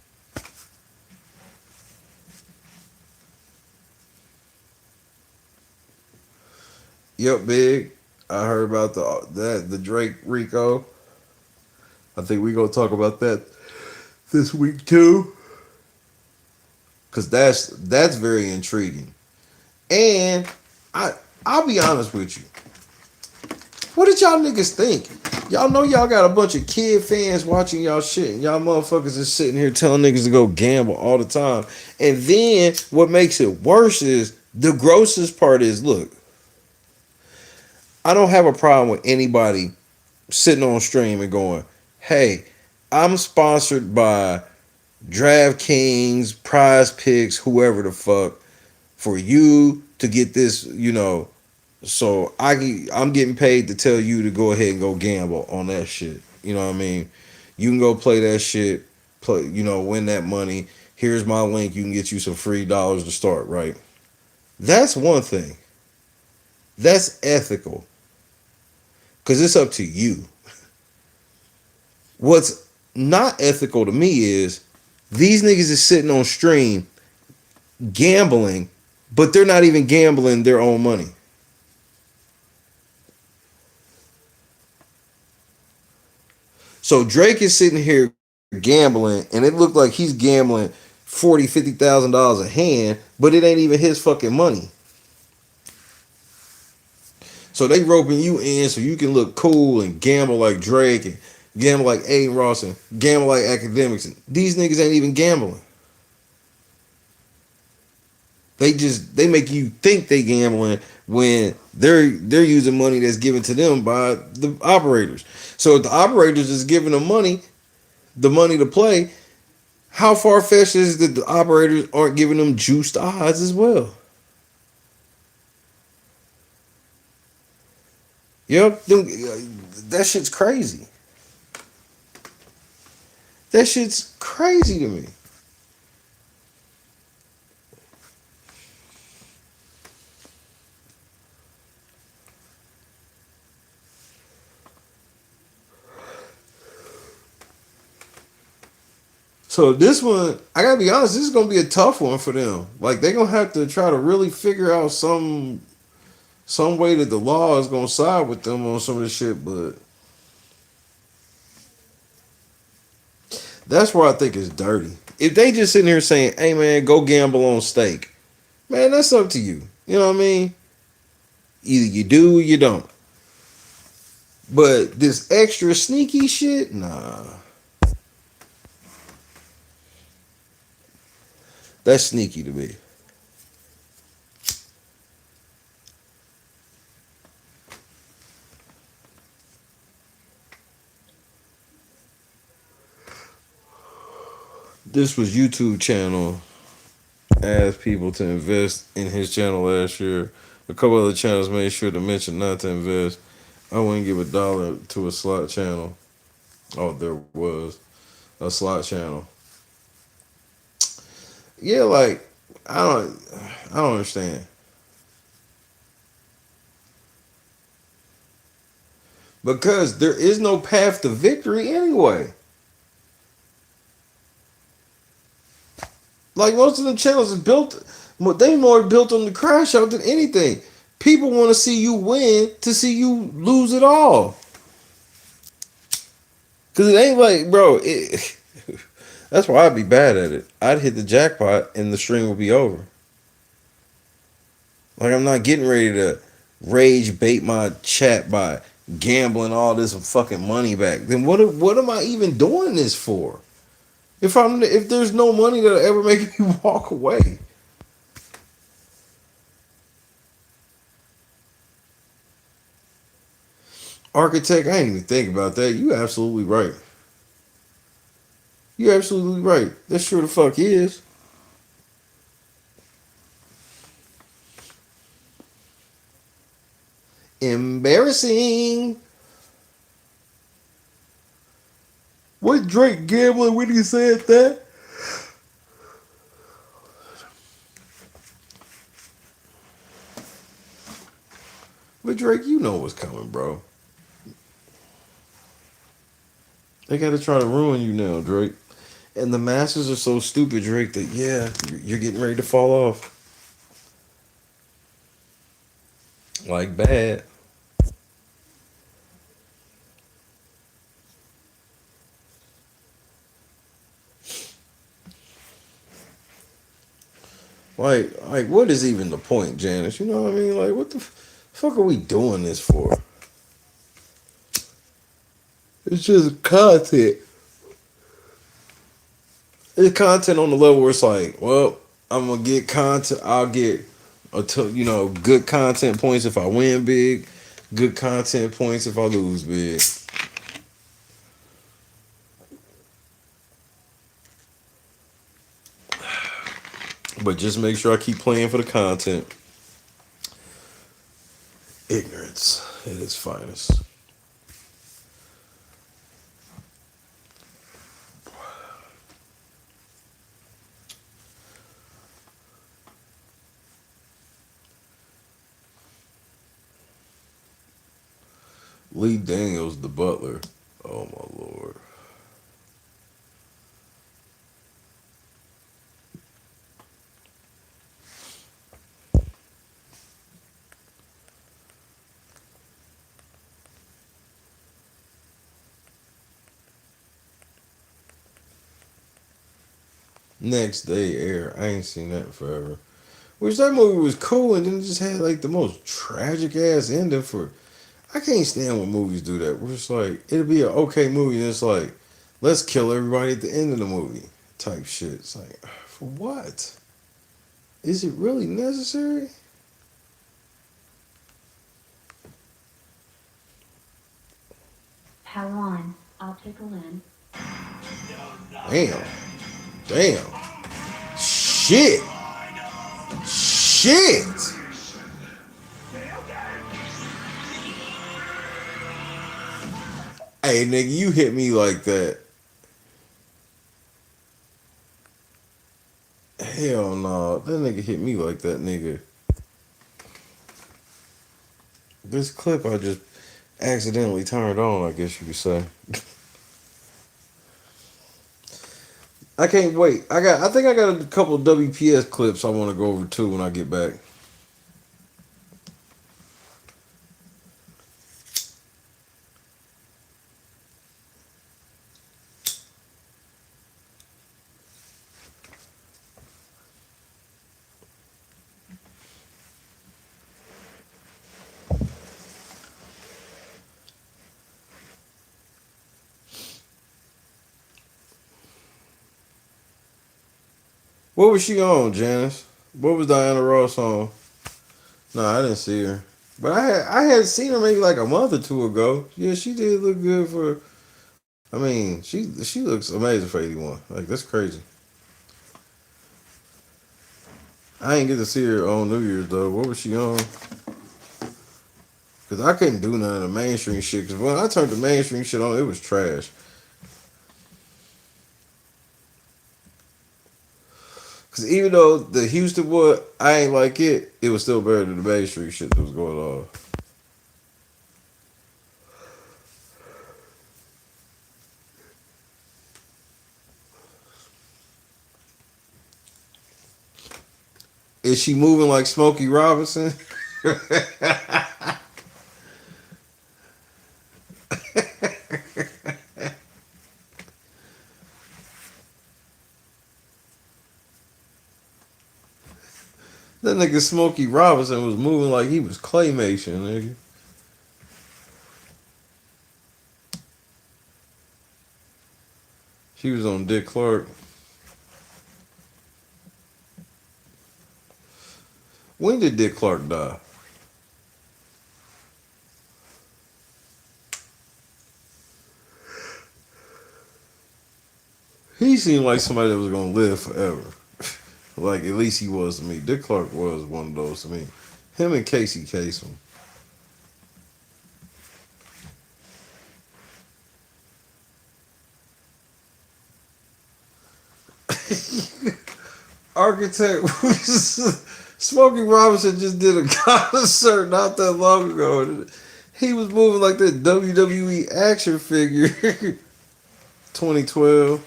Yep, big. I heard about the Drake Rico. I think we gonna talk about that this week too, cause that's very intriguing. And I'll be honest with you. What did y'all niggas think? Y'all know y'all got a bunch of kid fans watching y'all shit, and y'all motherfuckers is sitting here telling niggas to go gamble all the time. And then what makes it worse is the grossest part is, look, I don't have a problem with anybody sitting on stream and going, hey, I'm sponsored by DraftKings, Prize Picks, whoever the fuck, for you to get this, so I'm getting paid to tell you to go ahead and go gamble on that shit. You know what I mean? You can go play that shit, win that money. Here's my link. You can get you some free dollars to start, right? That's one thing. That's ethical. Because it's up to you. What's not ethical to me is these niggas is sitting on stream gambling, but they're not even gambling their own money. So Drake is sitting here gambling, and it looked like he's gambling $40,000-$50,000 a hand, but it ain't even his fucking money. So they roping you in so you can look cool and gamble like Drake and gamble like Aiden Ross and gamble like Academics. And these niggas ain't even gambling. They make you think they gambling when they're using money that's given to them by the operators. So if the operators is giving them the money to play, how far fetched is that the operators aren't giving them juiced odds as well? Yep, that shit's crazy. That shit's crazy to me. So this one, I gotta be honest, this is gonna be a tough one for them. Like they're gonna have to try to really figure out some way that the law is gonna side with them on some of this shit, but that's where I think it's dirty. If they just sitting here saying, hey man, go gamble on stake, man, that's up to you. You know what I mean? Either you do or you don't. But this extra sneaky shit, nah. That's sneaky to me. this was YouTube channel asked people to invest in his channel last year. A couple other channels made sure to mention not to invest. I wouldn't give $1 to a slot channel. Oh, there was a slot channel. Yeah, like I don't understand. Because there is no path to victory anyway. Like most of the channels is built, they more built on the crash out than anything. People want to see you win to see you lose it all. Cause it ain't like, bro. That's why I'd be bad at it. I'd hit the jackpot and the stream would be over. Like I'm not getting ready to rage bait my chat by gambling all this fucking money back. Then what am I even doing this for? If there's no money that'll ever make me walk away. Architect, I ain't even think about that. You absolutely right. You're absolutely right. That sure the fuck is. Embarrassing. What Drake gambling when he said that? But Drake, you know what's coming, bro. They gotta try to ruin you now, Drake. And the masses are so stupid, Drake, that yeah, you're getting ready to fall off. Like bad. Like, what is even the point, Janice? You know what I mean? Like, what the fuck are we doing this for? It's just content. It's content on the level where it's like, well, I'm gonna get content. I'll get good content points if I win big, good content points if I lose big. But just make sure I keep playing for the content. Ignorance at its finest. Lee Daniels, the butler. Oh my lord. Next Day Air. I ain't seen that in forever. Which that movie was cool and then it just had like the most tragic ass ending for. I can't stand when movies do that. Where it's like it'll be an okay movie and it's like let's kill everybody at the end of the movie type shit. It's like for what? Is it really necessary? Power on. I'll tickle in. Damn. Shit. Hey, nigga, you hit me like that. Hell no. That nigga hit me like that, nigga. This clip I just accidentally turned on, I guess you could say. I can't wait. I think I got a couple of WPS clips I want to go over too when I get back. What was she on, Janice? What was Diana Ross on? No, I didn't see her. But I had seen her maybe like a month or two ago. Yeah, she did look good for. I mean, she looks amazing for 81. Like that's crazy. I ain't get to see her on New Year's though. What was she on? Cause I couldn't do none of the mainstream shit. Cause when I turned the mainstream shit on, it was trash. Cause even though the Houston one, I ain't like it, it was still better than the mainstream shit that was going on. Is she moving like Smokey Robinson? That nigga Smokey Robinson was moving like he was claymation, nigga. She was on Dick Clark. When did Dick Clark die? He seemed like somebody that was gonna live forever. Like at least he was to me. Dick Clark was one of those to me. Him and Casey Kasem. Architect Smokey Robinson just did a concert not that long ago. He was moving like that WWE action figure. 2012.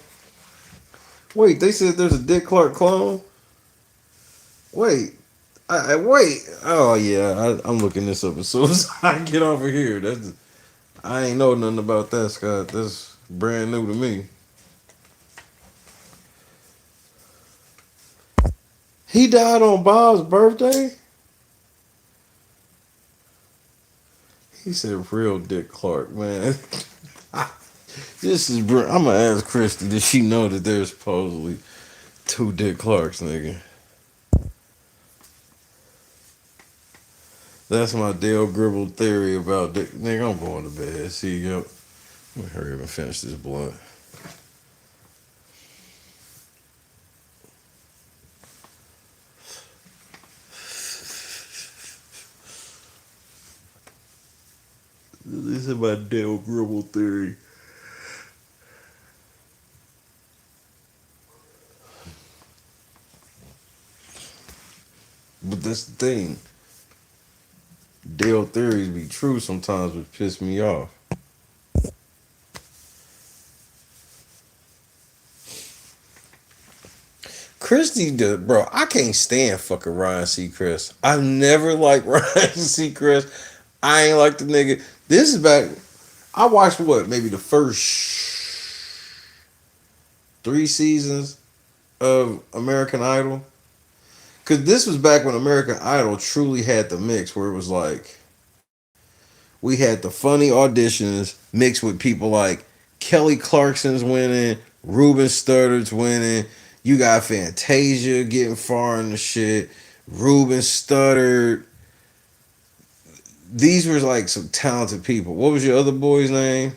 Wait, they said there's a Dick Clark clone? Wait. I wait. Oh yeah, I'm looking this up as soon as I get over here. I ain't know nothing about that, Scott. That's brand new to me. He died on Bob's birthday? He said real Dick Clark, man. I'm gonna ask Christy, does she know that there's supposedly two Dick Clarks, nigga? That's my Dale Gribble theory about Dick. Nigga, I'm going to bed. See you. Let me hurry up and finish this blunt. This is my Dale Gribble theory. But that's the thing. Dale theories be true sometimes, which piss me off. Christy, bro, I can't stand fucking Ryan Seacrest. I've never liked Ryan Seacrest. I ain't like the nigga. This is back. I watched what, maybe the first 3 seasons of American Idol. Because this was back when American Idol truly had the mix where it was like, we had the funny auditions mixed with people like Kelly Clarkson's winning, Ruben Studdard's winning. You got Fantasia getting far in the shit. Ruben Studdard. These were like some talented people. What was your other boy's name?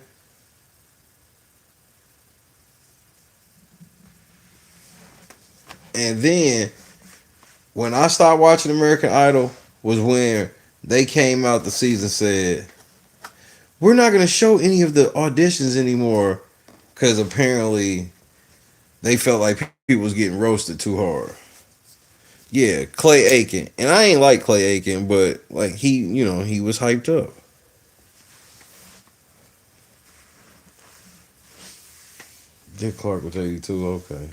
And then when I started watching American Idol was when they came out the season said, we're not going to show any of the auditions anymore because apparently they felt like people was getting roasted too hard. Yeah, Clay Aiken. And I ain't like Clay Aiken, but like he was hyped up. Dick Clark was 82, okay.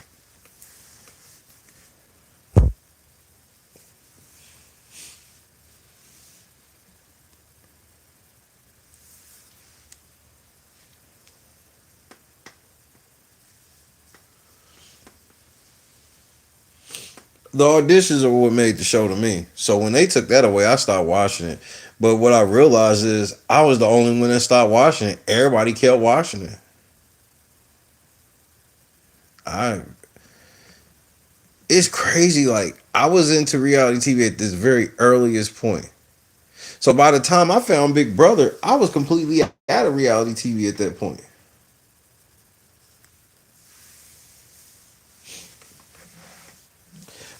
The auditions are what made the show to me. So when they took that away, I stopped watching it. But what I realized is I was the only one that stopped watching it. Everybody kept watching it. It's crazy. Like, I was into reality TV at this very earliest point. So by the time I found Big Brother, I was completely out of reality TV at that point.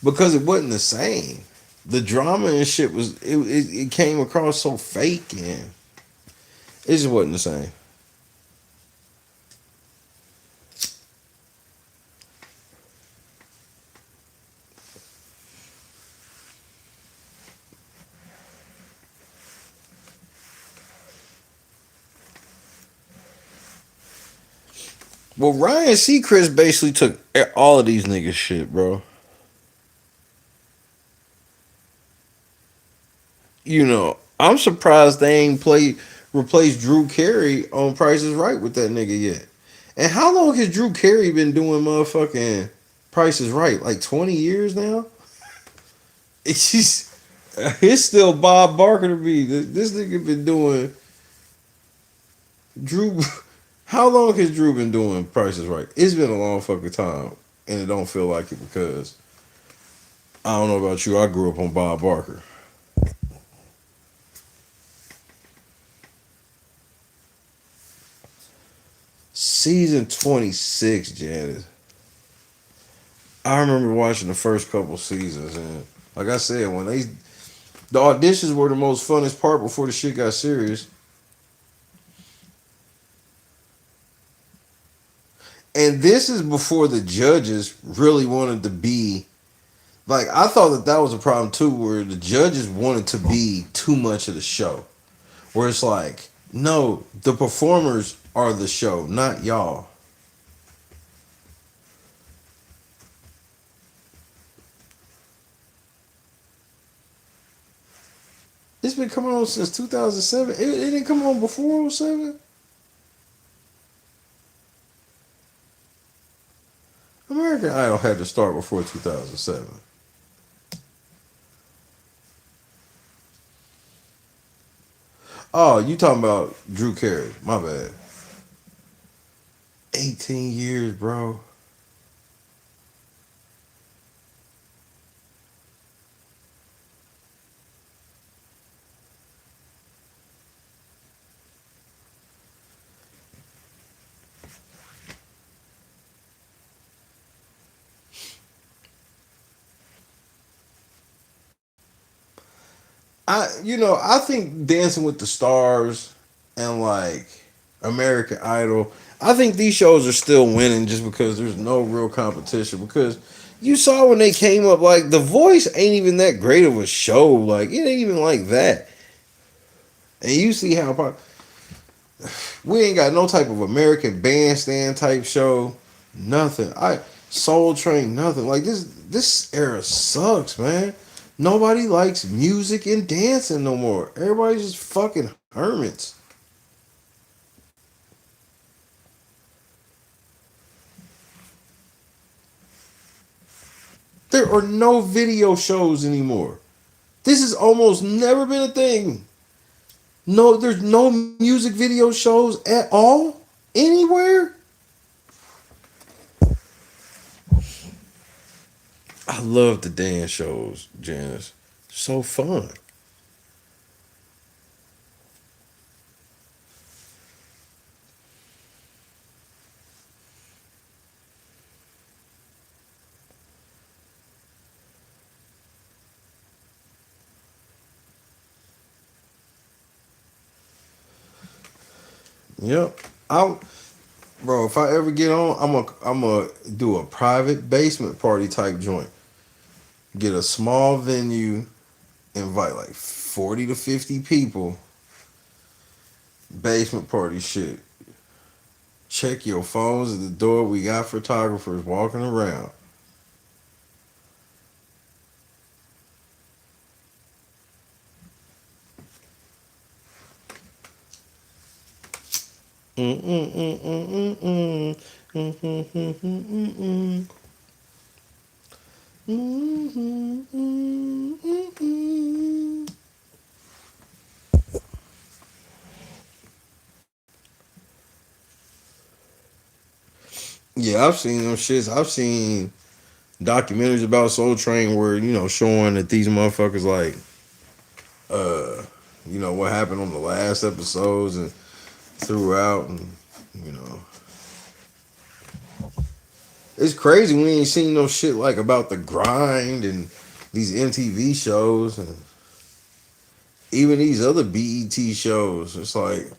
because it wasn't the same. The drama and shit was it came across so fake and it just wasn't the same. Well, Ryan Seacrest basically took all of these niggas shit, bro. You know, I'm surprised they ain't replaced Drew Carey on Price is Right with that nigga yet. And how long has Drew Carey been doing motherfucking Price is Right? Like 20 years now? It's just, it's still Bob Barker to me. This nigga been doing Drew. How long has Drew been doing Price is Right? It's been a long fucking time, and it don't feel like it because I don't know about you. I grew up on Bob Barker. Season 26, Janice. I remember watching the first couple seasons, and like I said, when the auditions were the most funnest part before the shit got serious. And this is before the judges really wanted to be like, I thought that was a problem too, where the judges wanted to be too much of the show. Where it's like, no, the performers are the show, not y'all. It's been coming on since 2007. It didn't come on before 07? American Idol had to start before 2007. Oh, you talking about Drew Carey. My bad. 18 years, bro. I think Dancing with the Stars and like American Idol, I think these shows are still winning just because there's no real competition. Because you saw when they came up, like The Voice ain't even that great of a show. Like it ain't even like that. And you see how we ain't got no type of American Bandstand type show. Nothing. Soul Train, nothing. Like this era sucks, man. Nobody likes music and dancing no more. Everybody's just fucking hermits. There are no video shows anymore. This has almost never been a thing. No, there's no music video shows at all anywhere. I love the dance shows, Janice. So fun. Yep. Bro, if I ever get on, I'm gonna do a private basement party type joint. Get a small venue, invite like 40 to 50 people. Basement party shit. Check your phones at the door. We got photographers walking around. Yeah, I've seen them shits. I've seen documentaries about Soul Train where, showing that these motherfuckers like what happened on the last episodes and throughout and It's crazy. We ain't seen no shit like about the grind and these MTV shows and even these other BET shows. It's like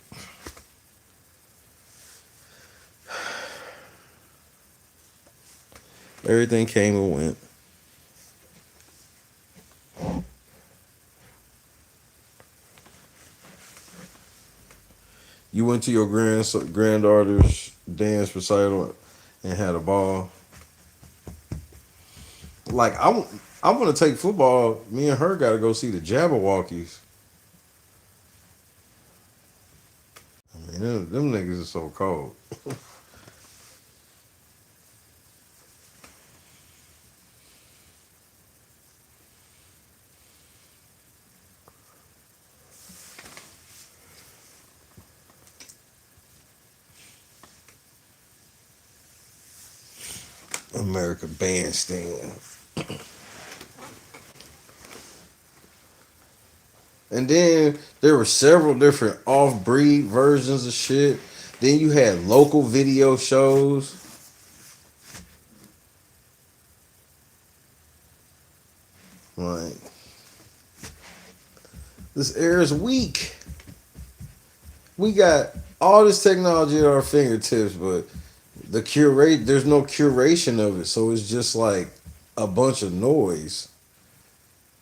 everything came and went. You went to your granddaughter's dance recital and had a ball. Like I want to take football. Me and her got to go see the Jabberwockies. I mean, them niggas are so cold. America Bandstand. And then there were several different off-breed versions of shit. Then you had local video shows. Like, this era is weak. We got all this technology at our fingertips, but there's no curation of it, so it's just like a bunch of noise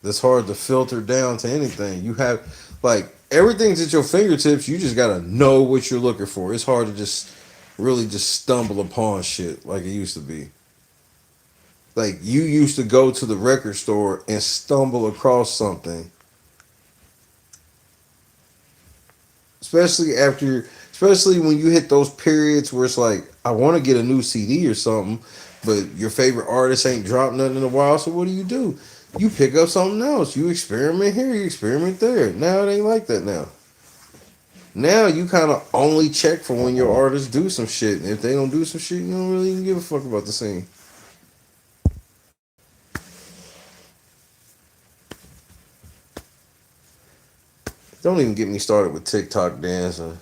that's hard to filter down to anything. You have like everything's at your fingertips. You just gotta know what you're looking for. It's hard to just really just stumble upon shit like it used to be. Like you used to go to the record store and stumble across something. Especially when you hit those periods where it's like, I want to get a new CD or something, but your favorite artist ain't dropped nothing in a while, so what do? You pick up something else. You experiment here, you experiment there. Now it ain't like that now. Now you kind of only check for when your artists do some shit, and if they don't do some shit, you don't really even give a fuck about the scene. Don't even get me started with TikTok dancing.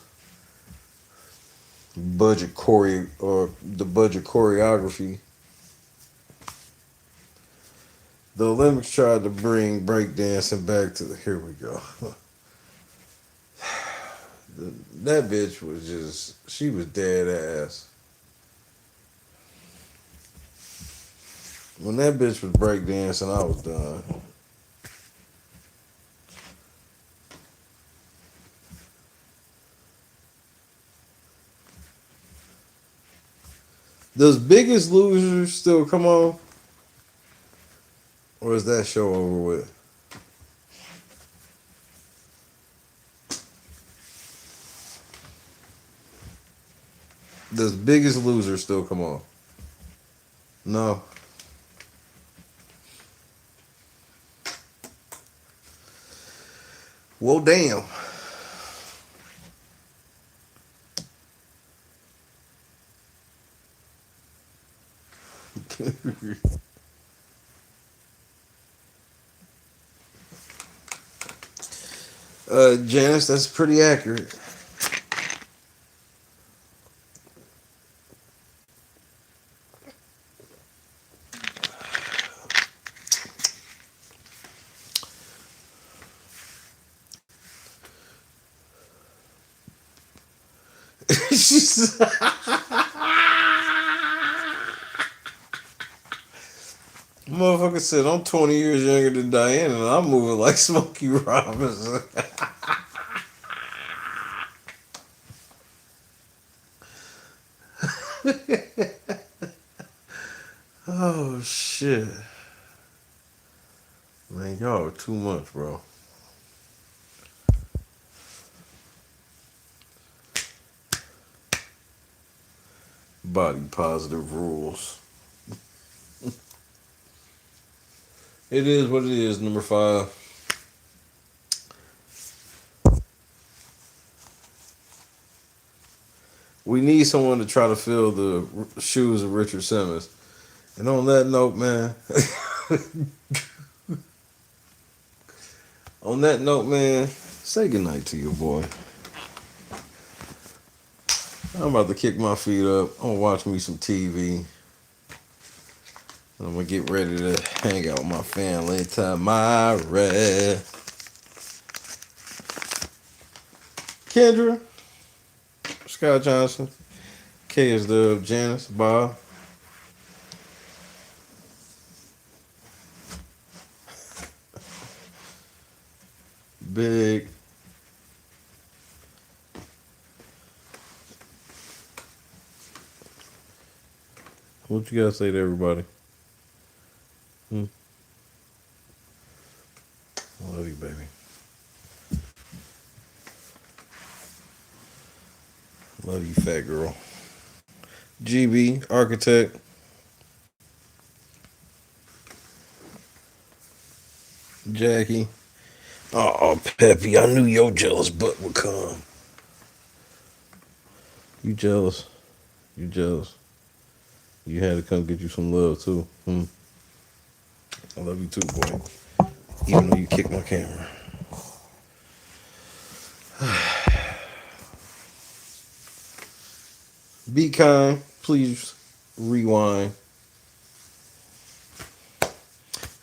The budget choreography. The Olympics tried to bring breakdancing back to here we go. That bitch she was dead ass. When that bitch was breakdancing, I was done. Does Biggest Loser still come on? Or is that show over with? Does Biggest Loser still come on? No. Well, damn. Janice, that's pretty accurate. Motherfucker said, I'm 20 years younger than Diane and I'm moving like Smokey Robinson. Oh, shit. Man, y'all are too much, bro. Body positive rules. It is what it is, number 5. We need someone to try to fill the shoes of Richard Simmons. And on that note, man, say goodnight to your boy. I'm about to kick my feet up. I'm gonna watch me some TV. I'm gonna get ready to hang out with my family. Tamara, Kendra, Scott Johnson, KS Dub, Janice, Bob. Big. What you gotta say to everybody? I love you, baby. Love you, fat girl. GB, architect. Jackie. Oh, Peppy, I knew your jealous butt would come. You jealous. You jealous. You had to come get you some love, too. I love you, too, boy. Even though you kicked my camera. Be kind. Please rewind.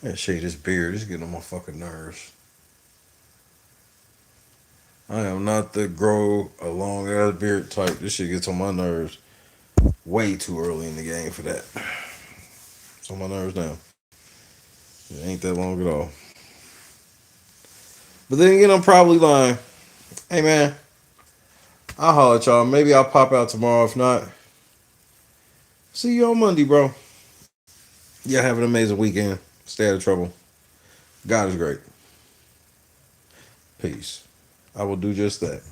And shade this beard. This is getting on my fucking nerves. I am not the grow a long ass beard type. This shit gets on my nerves way too early in the game for that. It's on my nerves now. It ain't that long at all. But then again, I'm probably lying. Hey man, I'll holler at y'all. Maybe I'll pop out tomorrow. If not, see you on Monday, bro. Yeah, have an amazing weekend. Stay out of trouble. God is great. Peace. I will do just that.